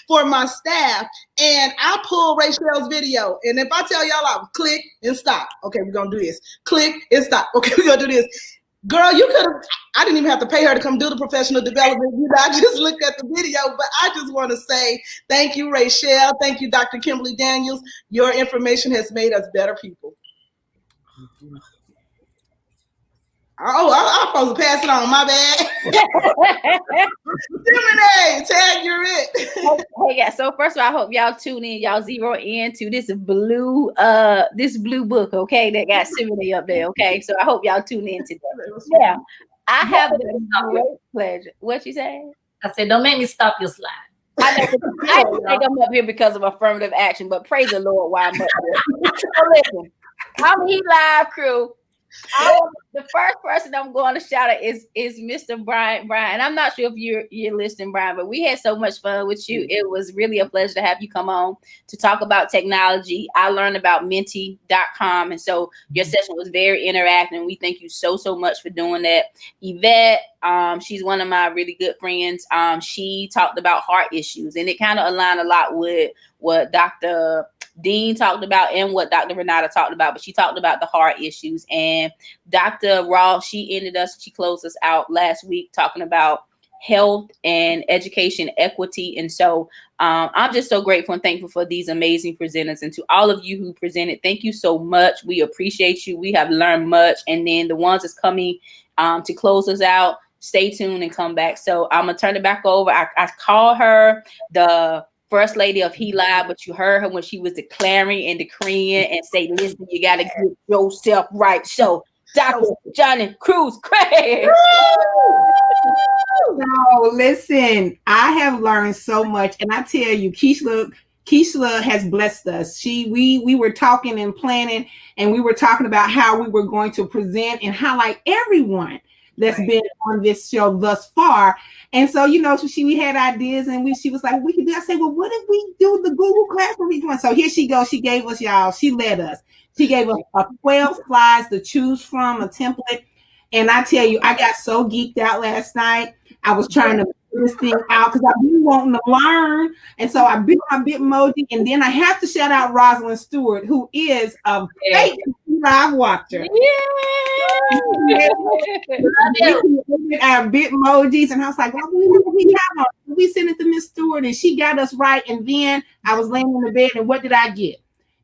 for my staff. And I pull Rachel's video. And if I tell y'all, I'll click and stop. Okay, we're gonna do this. Click and stop. Okay, we're gonna do this. Girl, I didn't even have to pay her to come do the professional development. I just looked at the video, but I just want to say thank you, Rachel. Thank you, Dr. Kimberly Daniels. Your information has made us better people. Oh, I'm supposed to pass it on. My bad. Lemonade, tag, you're it. Hey guys, so first of all, I hope y'all tune in, y'all zero in to this blue book, okay, that got Simone up there, okay. So I hope y'all tune in today. Yeah, I have the great pleasure. What you say? I said, don't make me stop your slide. I know. I think I'm up here because of affirmative action, but praise the Lord while I'm up here. So listen, I'm L.I.V.E crew. The first person I'm going to shout out is Mr. Brian. And I'm not sure if you're listening, Brian, but we had so much fun with you. It was really a pleasure to have you come on to talk about technology. I learned about menti.com, and so your session was very interactive, and we thank you so much for doing that. Yvette, she's one of my really good friends. She talked about heart issues, and it kind of aligned a lot with what Dr. Dean talked about and what Dr. Renata talked about, but she talked about the heart issues. And Dr. Ross, she closed us out last week talking about health and education equity. And so I'm just so grateful and thankful for these amazing presenters. And to all of you who presented, thank you so much. We appreciate you. We have learned much. And then the ones that's coming to close us out, stay tuned and come back. So I'm going to turn it back over. I call her the First Lady of L.I.V.E, but you heard her when she was declaring and decreeing and say, listen, you got to get yourself right. So Dr. Johnny Cruz Craig. No, listen, I have learned so much. And I tell you, Keisha has blessed us. We were talking and planning, and we were talking about how we were going to present and highlight everyone that's been on this show thus far. And so, we had ideas, and she was like, we could do. I said, well, what if we do the Google Classroom? So here she goes. She gave us, y'all. She led us. She gave us 12 slides to choose from, a template. And I tell you, I got so geeked out last night. I was trying to figure this thing out because I've been wanting to learn. And so I built my Bitmoji. And then I have to shout out Rosalind Stewart, who is a fake L.I.V.E watcher. Our Bitmojis, and I was like, we sent it to Miss Stewart, and she got us right. And then I was laying in the bed, and what did I get?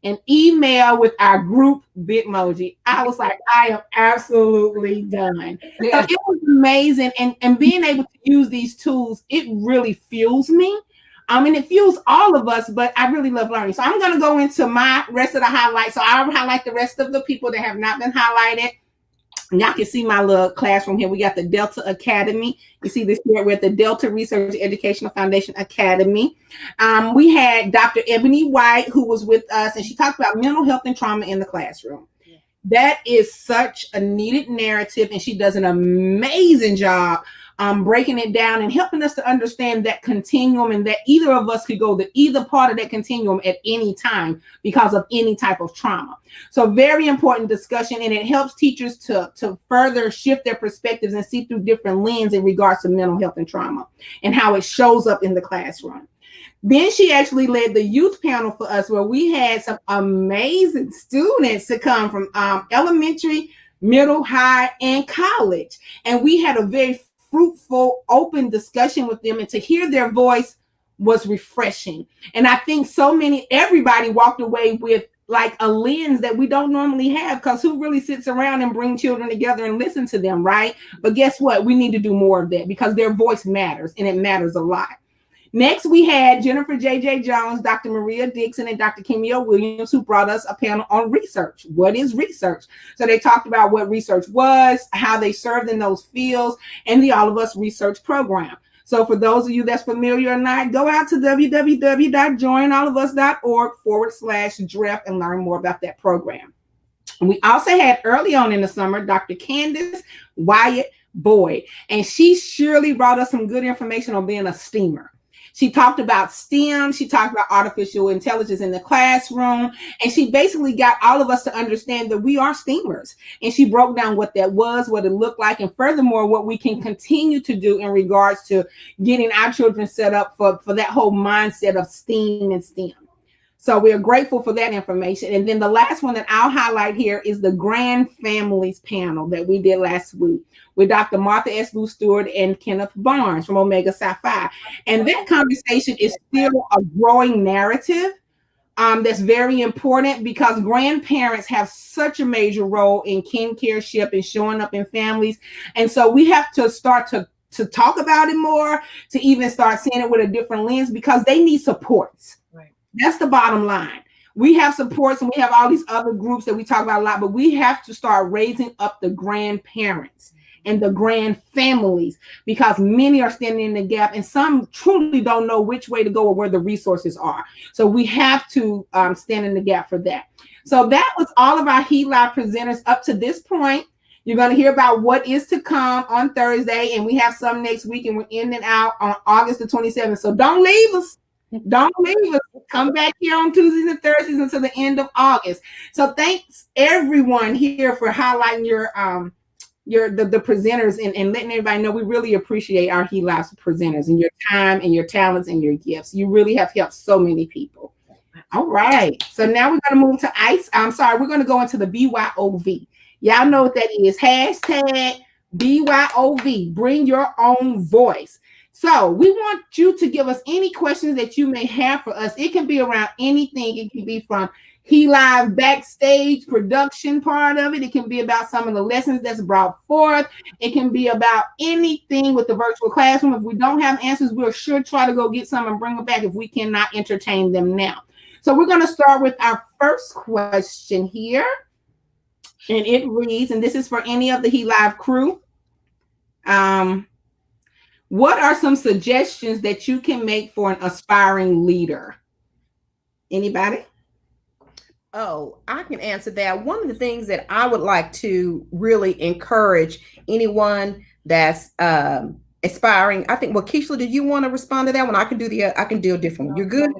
An email with our group Bitmoji. I was like, I am absolutely done. So it was amazing, and being able to use these tools, it really fuels me. It fuels all of us, but I really love learning. So I'm going to go into my rest of the highlights. So I'll highlight the rest of the people that have not been highlighted. Y'all can see my little classroom here. We got the Delta Academy. You see this here. We're at the Delta Research Educational Foundation Academy. We had Dr. Ebony White, who was with us, and she talked about mental health and trauma in the classroom. Yeah. That is such a needed narrative, and she does an amazing job breaking it down and helping us to understand that continuum, and that either of us could go to either part of that continuum at any time because of any type of trauma. So very important discussion, and it helps teachers to further shift their perspectives and see through different lenses in regards to mental health and trauma and how it shows up in the classroom. Then she actually led the youth panel for us, where we had some amazing students to come from elementary, middle, high, and college. And we had a very fruitful, open discussion with them, and to hear their voice was refreshing. And I think everybody walked away with like a lens that we don't normally have, because who really sits around and bring children together and listen to them, right? But guess what? We need to do more of that, because their voice matters, and it matters a lot. Next, we had Jennifer J.J. Jones, Dr. Maria Dixon, and Dr. Kimio Williams, who brought us a panel on research. What is research? So they talked about what research was, how they served in those fields, and the All of Us Research Program. So for those of you that's familiar or not, go out to www.joinallofus.org/DREF and learn more about that program. And we also had early on in the summer, Dr. Candace Wyatt Boyd, and she surely brought us some good information on being a STEAMer. She talked about STEM. She talked about artificial intelligence in the classroom. And she basically got all of us to understand that we are STEAMers. And she broke down what that was, what it looked like, and furthermore, what we can continue to do in regards to getting our children set up for that whole mindset of STEAM and STEM. So we are grateful for that information. And then the last one that I'll highlight here is the Grand Families panel that we did last week with Dr. Martha S. Lou Stewart and Kenneth Barnes from Omega Psi Phi. And that conversation is still a growing narrative that's very important, because grandparents have such a major role in kin careship and showing up in families. And so we have to start to talk about it more, to even start seeing it with a different lens, because they need supports. Right. That's the bottom line. We have supports and we have all these other groups that we talk about a lot, but we have to start raising up the grandparents and the grand families, because many are standing in the gap and some truly don't know which way to go or where the resources are. So we have to stand in the gap for that. So that was all of our L.I.V.E presenters up to this point. You're going to hear about what is to come on Thursday, and we have some next week, and we're in and out on August the 27th. So don't leave us. Don't leave us. Come back here on Tuesdays and Thursdays until the end of August. So thanks everyone here for highlighting the presenters and letting everybody know we really appreciate our L.I.V.E presenters and your time and your talents and your gifts. You really have helped so many people. All right. So now we're going to move to we're going to go into the BYOV. Y'all know what that is. Hashtag BYOV. Bring your own voice. So we want you to give us any questions that you may have for us. It can be around anything. It can be from L.I.V.E backstage production part of it. It can be about some of the lessons that's brought forth. It can be about anything with the virtual classroom. If we don't have answers, we'll sure try to go get some and bring them back if we cannot entertain them now. So we're going to start with our first question here. And it reads, and this is for any of the L.I.V.E crew. What are some suggestions that you can make for an aspiring leader? Anybody? Oh, I can answer that. One of the things that I would like to really encourage anyone that's aspiring, I think, well, Keishla, do you want to respond to that one? I can do a different one. You're good?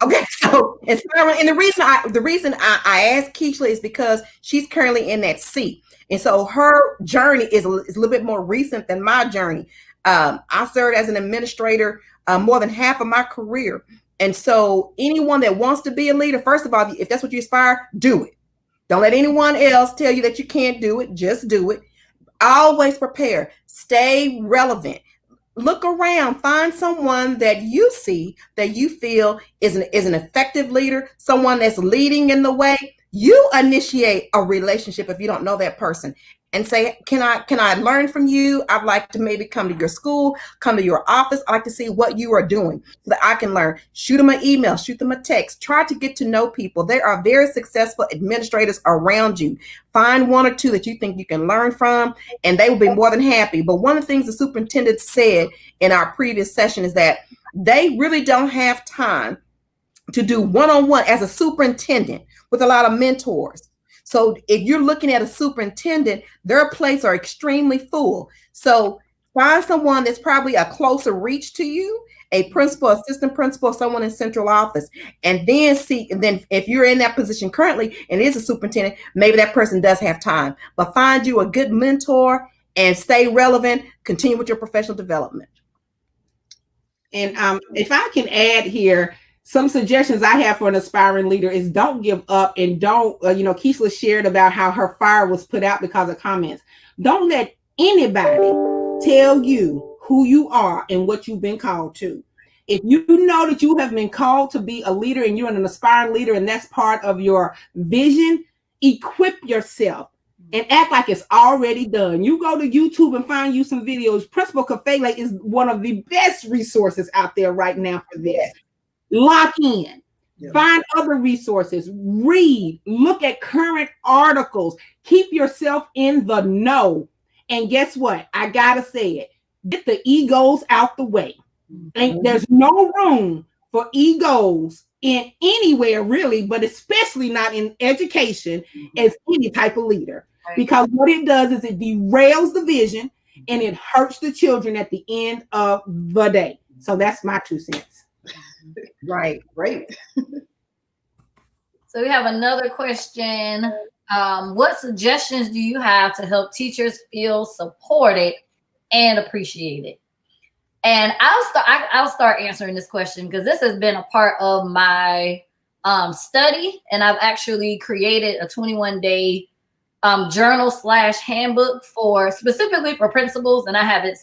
Okay. So inspiring, and the reason I asked Keishla is because she's currently in that seat. And so her journey is a little bit more recent than my journey. I served as an administrator more than half of my career. And so anyone that wants to be a leader, first of all, if that's what you aspire, do it. Don't let anyone else tell you that you can't do it. Just do it. Always prepare. Stay relevant. Look around. Find someone that you see that you feel is an effective leader, someone that's leading in the way. You initiate a relationship if you don't know that person. and say, can I learn from you? I'd like to maybe come to your school, come to your office. I'd like to see what you are doing so that I can learn. Shoot them an email, shoot them a text. Try to get to know people. There are very successful administrators around you. Find one or two that you think you can learn from, and they will be more than happy. But one of the things the superintendent said in our previous session is that they really don't have time to do one-on-one as a superintendent with a lot of mentors. So if you're looking at a superintendent, their plates are extremely full. So find someone that's probably a closer reach to you, a principal, assistant principal, someone in central office, and then see, and then if you're in that position currently and it is a superintendent, maybe that person does have time. But find you a good mentor and stay relevant, continue with your professional development. And if I can add here, some suggestions I have for an aspiring leader is don't give up, and don't, Keisha shared about how her fire was put out because of comments. Don't let anybody tell you who you are and what you've been called to. If you know that you have been called to be a leader and you're an aspiring leader and that's part of your vision, equip yourself and act like it's already done. You go to YouTube and find you some videos. Principal Kafele is one of the best resources out there right now for this. Lock in. Yeah. Find other resources. Read. Look at current articles. Keep yourself in the know. And guess what? I gotta say it. Get the egos out the way. And there's no room for egos in anywhere really, but especially not in education as any type of leader. Because what it does is it derails the vision and it hurts the children at the end of the day. So that's my 2 cents. Right. Great. So we have another question. What suggestions do you have to help teachers feel supported and appreciated? And I'll start answering this question because this has been a part of my study, and I've actually created a 21-day journal/handbook specifically for principals. And I haven't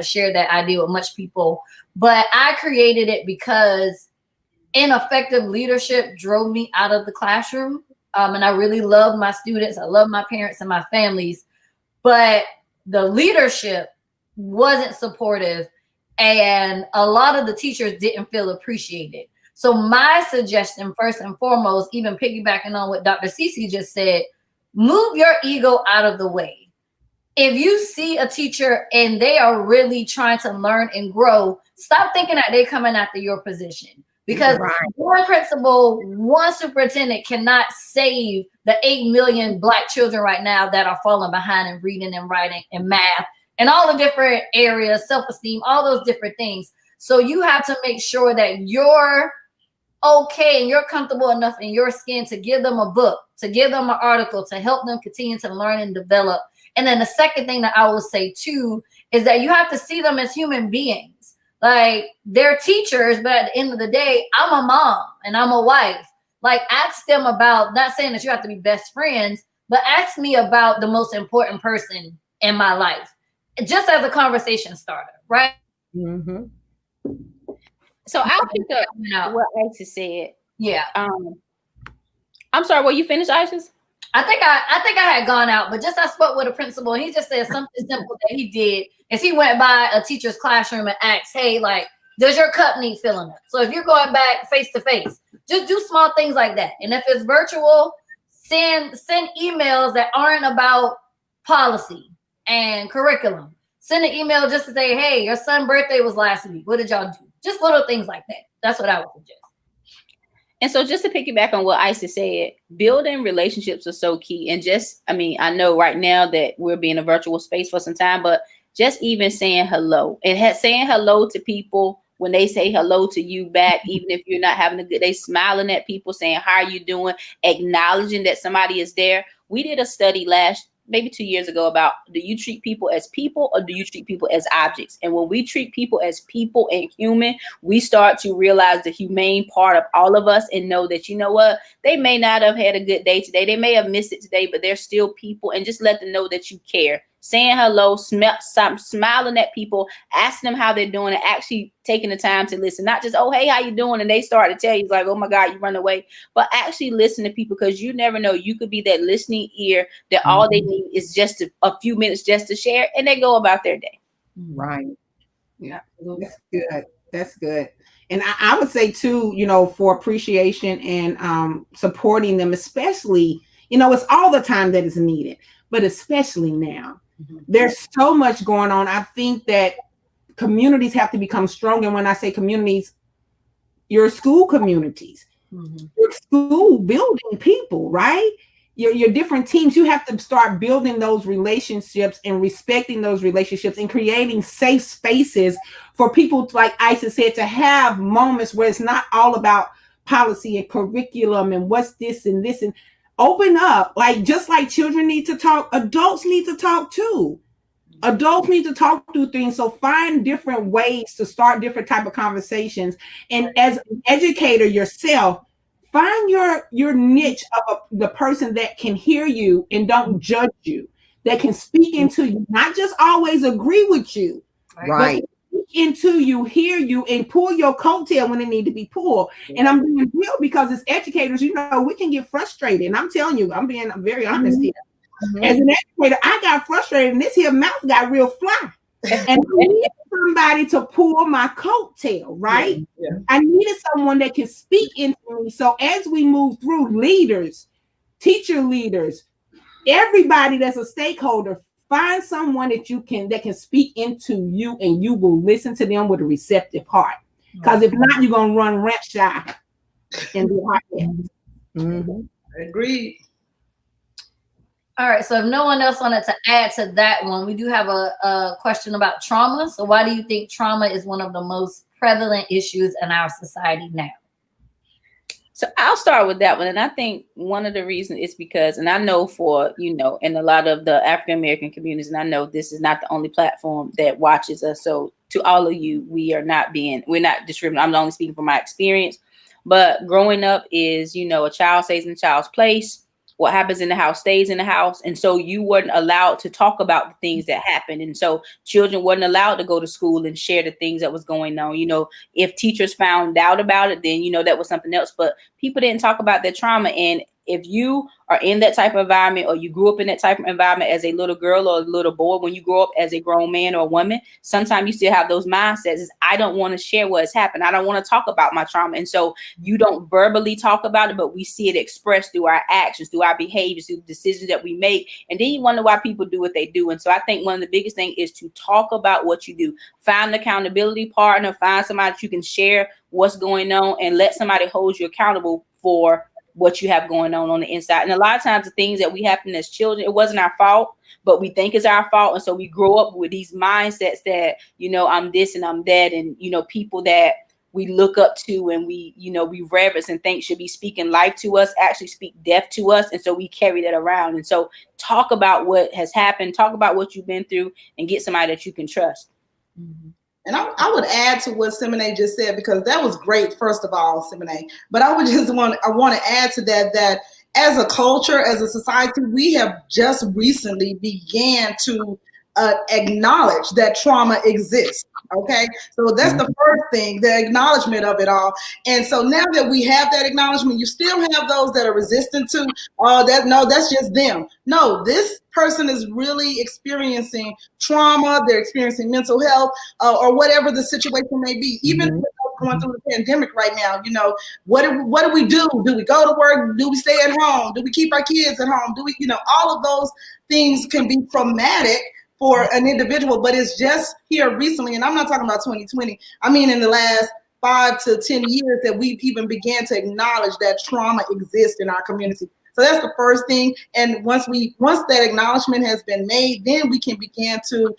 shared that idea with much people, but I created it because ineffective leadership drove me out of the classroom. And I really love my students. I love my parents and my families, but the leadership wasn't supportive, and a lot of the teachers didn't feel appreciated. So my suggestion, first and foremost, even piggybacking on what Dr. Cece just said, move your ego out of the way. If you see a teacher and they are really trying to learn and grow, stop thinking that they're coming after your position. Because one principal, one superintendent cannot save the 8 million Black children right now that are falling behind in reading and writing and math and all the different areas, self-esteem, all those different things. So you have to make sure that you're okay and you're comfortable enough in your skin to give them a book, to give them an article, to help them continue to learn and develop. And then the second thing that I will say too is that you have to see them as human beings. Like, they're teachers, but at the end of the day, I'm a mom and I'm a wife. Like, ask them about, not saying that you have to be best friends, but ask me about the most important person in my life, just as a conversation starter, right? Mm-hmm. So I'll pick up what Isis said. Yeah. I'm sorry, were you finished, Isis? I think I had gone out, but just I spoke with a principal and he just said something simple that he did is he went by a teacher's classroom and asked, hey, like, does your cup need filling up? So if you're going back face to face, just do small things like that. And if it's virtual, send emails that aren't about policy and curriculum. Send an email just to say, hey, your son's birthday was last week. What did y'all do? Just little things like that. That's what I would suggest. And so just to piggyback on what Isis said, building relationships are so key. And I know right now that we're being a virtual space for some time, but just even saying hello and saying hello to people when they say hello to you back, even if you're not having a good day, smiling at people, saying, how are you doing? Acknowledging that somebody is there. We did a study maybe 2 years ago about, do you treat people as people or do you treat people as objects? And when we treat people as people and human, we start to realize the humane part of all of us and know that, you know what, they may not have had a good day today. They may have missed it today, but they're still people, and just let them know that you care. saying hello, smiling at people, asking them how they're doing, and actually taking the time to listen. Not just, oh, hey, how you doing? And they start to tell you, like, oh my God, you run away. But actually listen to people, because you never know. You could be that listening ear that all they need is just a few minutes just to share, and they go about their day. Right. Yeah, that's good. That's good. And I would say too, you know, for appreciation and supporting them, especially, you know, it's all the time that is needed, but especially now. There's so much going on. I think that communities have to become stronger. And when I say communities, your school communities, your school building people, right? Your different teams, you have to start building those relationships and respecting those relationships and creating safe spaces for people to, like Isa said, to have moments where it's not all about policy and curriculum and what's this and this, and open up. Like, just like children need to talk, adults need to talk too. Adults need to talk through things. So find different ways to start different type of conversations. And as an educator yourself, find your niche of the person that can hear you and don't judge you, that can speak into you, not just always agree with you, Right. but speak into you, hear you, and pull your coattail when it need to be pulled. And I'm being real, because as educators, you know, we can get frustrated. And I'm telling you, I'm being very honest here. As an educator, I got frustrated, and this here mouth got real fly. And I needed somebody to pull my coattail, right? I needed someone that can speak into me. So as we move through, leaders, teacher leaders, everybody that's a stakeholder, find someone that can speak into you, and you will listen to them with a receptive heart. Because if not, you're gonna run rent shy and be hot. Agreed. All right, so if no one else wanted to add to that one, we do have a question about trauma. So why do you think trauma is one of the most prevalent issues in our society now? So I'll start with that one. And I think one of the reasons is because, and I know for, you know, in a lot of the African-American communities, and I know this is not the only platform that watches us. So to all of you, we're not discriminating. I'm only speaking from my experience. But growing up is, you know, a child stays in a child's place. What happens in the house stays in the house. And so you weren't allowed to talk about the things that happened. And so children weren't allowed to go to school and share the things that was going on. You know, if teachers found out about it, then, you know, that was something else. But people didn't talk about their trauma. And if you are in that type of environment, or you grew up in that type of environment as a little girl or a little boy, when you grow up as a grown man or woman, sometimes you still have those mindsets is, I don't want to share what has happened. I don't want to talk about my trauma. And so you don't verbally talk about it, but we see it expressed through our actions, through our behaviors, through the decisions that we make. And then you wonder why people do what they do. And so I think one of the biggest things is to talk about what you do. Find an accountability partner, find somebody that you can share what's going on, and let somebody hold you accountable for what you have going on the inside. And a lot of times the things that we happen as children, it wasn't our fault, but we think it's our fault. And so we grow up with these mindsets that, you know, I'm this and I'm that. And, you know, people that we look up to and we, you know, we reverence and think should be speaking life to us, actually speak death to us. And so we carry that around. And so talk about what has happened, talk about what you've been through, and get somebody that you can trust. And I would add to what Simone just said, because that was great, first of all, Simone. But I want to add to that as a culture, as a society, we have just recently began to acknowledge that trauma exists. Okay, so that's the first thing, the acknowledgement of it all. And so now that we have that acknowledgement, you still have those that are resistant to, that's just them. No, this person is really experiencing trauma. They're experiencing mental health or whatever the situation may be. Even going through the pandemic right now, you know, what do we do? Do we go to work? Do we stay at home? Do we keep our kids at home? Do we, you know, all of those things can be traumatic for an individual, but it's just here recently, and I'm not talking about 2020. I mean, in the last 5 to 10 years that we've even began to acknowledge that trauma exists in our community. So that's the first thing. And once that acknowledgement has been made, then we can begin to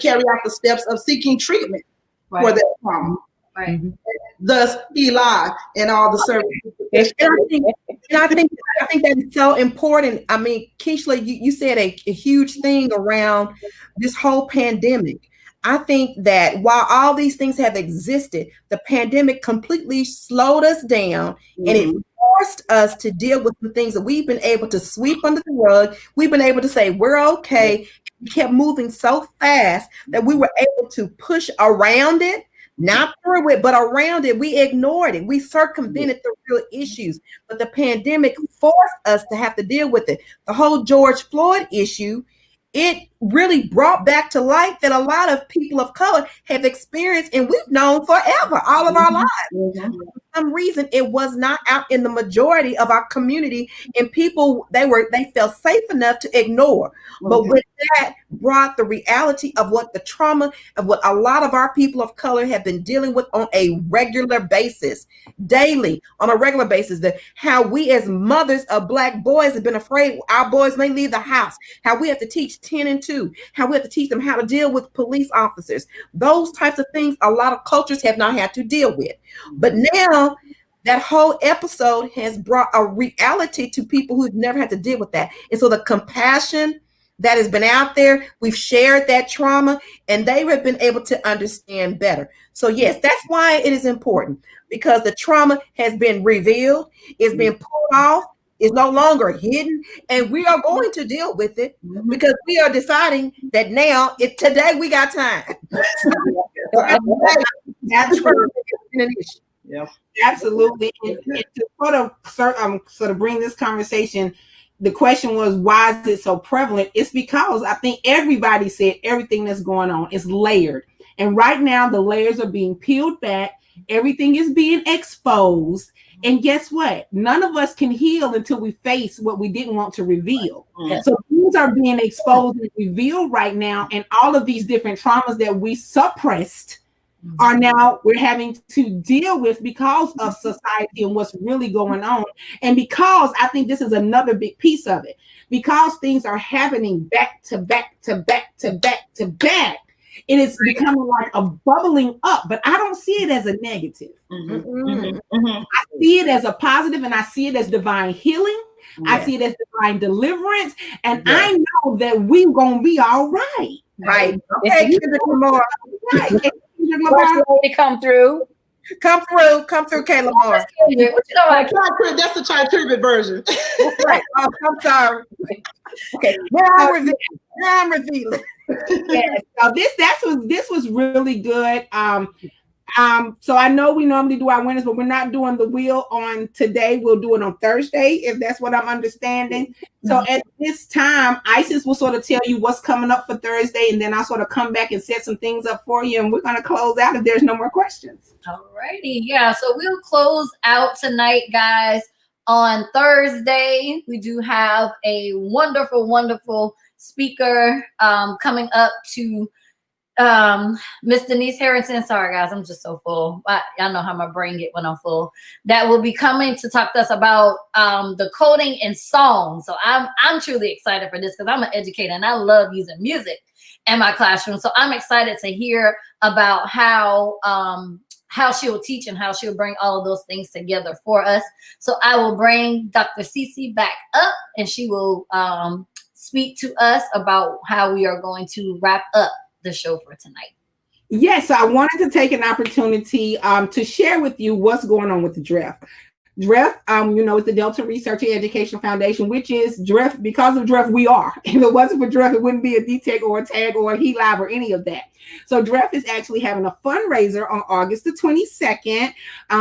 carry out the steps of seeking treatment for that trauma. Right. Thus, L.I.V.E and all the services. And I think that is so important. I mean, Keishla, you said a huge thing around this whole pandemic. I think that while all these things have existed, the pandemic completely slowed us down and it forced us to deal with the things that we've been able to sweep under the rug. We've been able to say, we're okay. We kept moving so fast that we were able to push around it, not through it, but around it. We ignored it. We circumvented the real issues. But the pandemic forced us to have to deal with it. The whole George Floyd issue, it really brought back to life that a lot of people of color have experienced and we've known forever, all of our lives. For some reason, it was not out in the majority of our community, and people, they felt safe enough to ignore. But with that brought the reality of what the trauma of what a lot of our people of color have been dealing with on a regular basis, daily, on a regular basis, that how we as mothers of Black boys have been afraid our boys may leave the house, how we have to teach 10 and 2, how we have to teach them how to deal with police officers. Those types of things a lot of cultures have not had to deal with. But now that whole episode has brought a reality to people who've never had to deal with that. And so the compassion that has been out there, we've shared that trauma, and they have been able to understand better. So yes, that's why it is important, because the trauma has been revealed, it's been pulled off, is no longer hidden, and we are going to deal with it because we are deciding that now, today we got time. Absolutely. And to sort of bring this conversation, the question was, why is it so prevalent? It's because I think everybody said everything that's going on is layered. And right now the layers are being peeled back. Everything is being exposed. And guess what? None of us can heal until we face what we didn't want to reveal. So things are being exposed and revealed right now. And all of these different traumas that we suppressed are now we're having to deal with because of society and what's really going on. And because I think this is another big piece of it, because things are happening back to back to back to back to back, it is becoming like a bubbling up. But I don't see it as a negative. I see it as a positive, and I see it as divine healing. I see it as divine deliverance, and I know that we're gonna be all right. Right. Okay, Come through, Kayla Moore. What you know about That's the Chai treatment version. Right. Oh, I'm sorry. Okay, now I'm revealing. Yes. So this was really good. So I know we normally do our winners, but we're not doing the wheel on today. We'll do it on Thursday, if that's what I'm understanding. So at this time, Isis will sort of tell you what's coming up for Thursday, and then I'll sort of come back and set some things up for you, and we're going to close out if there's no more questions. Alrighty, yeah. So we'll close out tonight, guys. On Thursday, we do have a wonderful, wonderful speaker coming up to Miss Denise Harrison. Sorry guys, I'm just so full. Y'all know how my brain get when I'm full. That will be coming to talk to us about the coding in songs. So I'm truly excited for this because I'm an educator and I love using music in my classroom. So I'm excited to hear about how she'll teach and how she'll bring all of those things together for us. So I will bring Dr. Cece back up, and she will speak to us about how we are going to wrap up the show for tonight. Yes, I wanted to take an opportunity to share with you what's going on with the DREF. DREF, is the Delta Research and Education Foundation, which is DREF. Because of DREF, we are. If it wasn't for DREF, it wouldn't be a DTEC or a TAG or a L.I.V.E or any of that. So DREF is actually having a fundraiser on August the 22nd.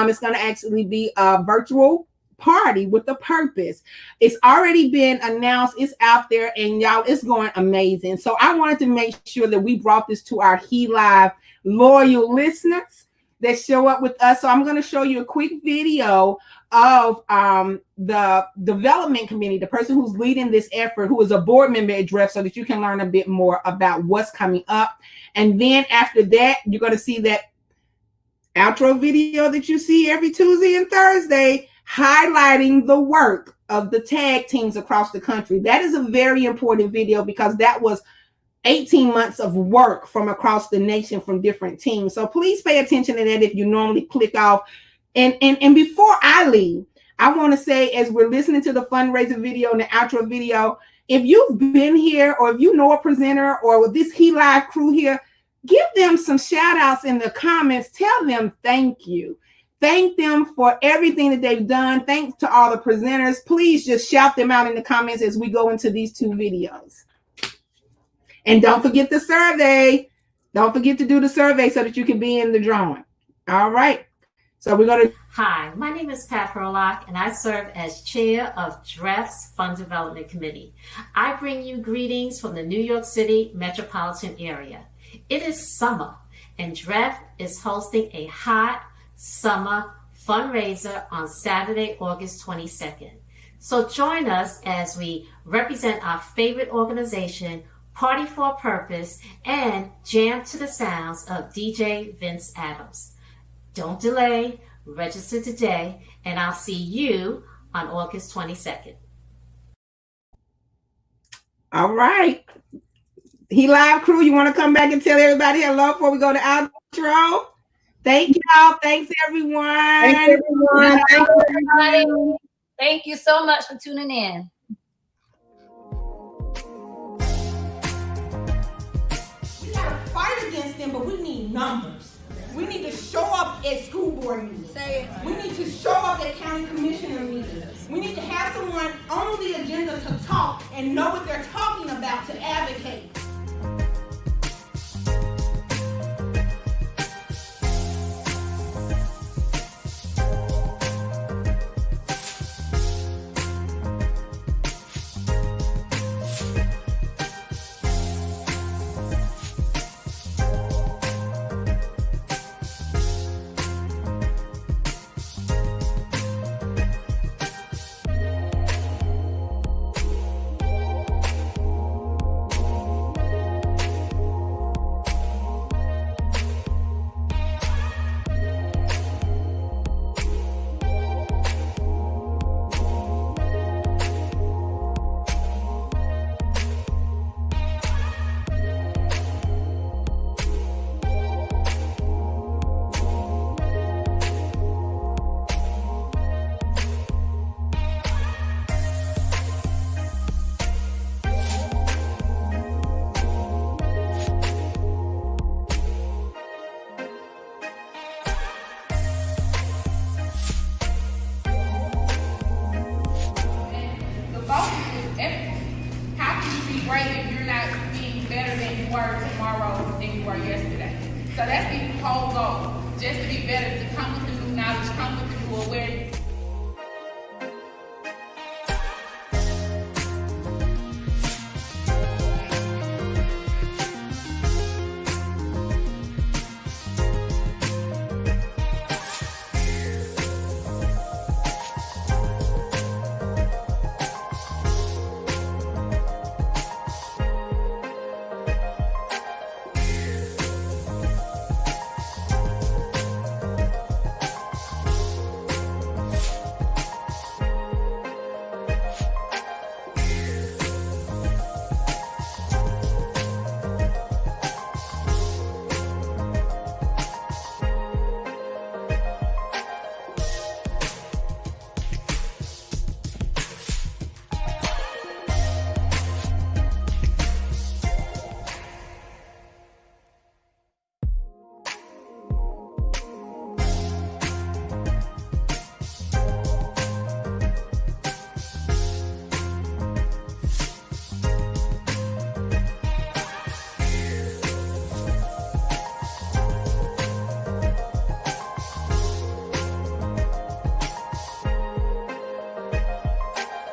It's going to actually be a virtual party with a purpose. It's already been announced, it's out there, and y'all, it's going amazing. So I wanted to make sure that we brought this to our L.I.V.E loyal listeners that show up with us. So I'm going to show you a quick video of the development committee, the person who's leading this effort, who is a board member at DREF, so that you can learn a bit more about what's coming up. And then after that, you're going to see that outro video that you see every Tuesday and Thursday, highlighting the work of the tag teams across the country. That is a very important video because that was 18 months of work from across the nation from different teams. So please pay attention to that if you normally click off. And before I leave, I want to say, as we're listening to the fundraiser video and the outro video, if you've been here or if you know a presenter or with this L.I.V.E crew here, give them some shout outs in the comments. Tell them thank you. Thank them for everything that they've done. Thanks to all the presenters. Please just shout them out in the comments as we go into these 2 videos. And don't forget the survey. Don't forget to do the survey so that you can be in the drawing. All right. So we're going to... Hi, my name is Pat Perlock, and I serve as chair of DREF's Fund Development Committee. I bring you greetings from the New York City metropolitan area. It is summer, and DREF is hosting a hot summer fundraiser on Saturday, August 22nd. So join us as we represent our favorite organization, Party for a Purpose, and jam to the sounds of DJ Vince Adams. Don't delay, register today, and I'll see you on August 22nd. All right. L.I.V.E crew, you want to come back and tell everybody hello before we go to outro? Thank y'all. Thanks, everyone. Thank everyone. Thank you, everybody. Thank you so much for tuning in. We got to fight against them, but we need numbers. We need to show up at school board meetings. We need to show up at county commissioner meetings. We need to have someone on the agenda to talk and know what they're talking about to advocate. So that's the whole goal, just to be better, to come with the new knowledge, come with the new awareness.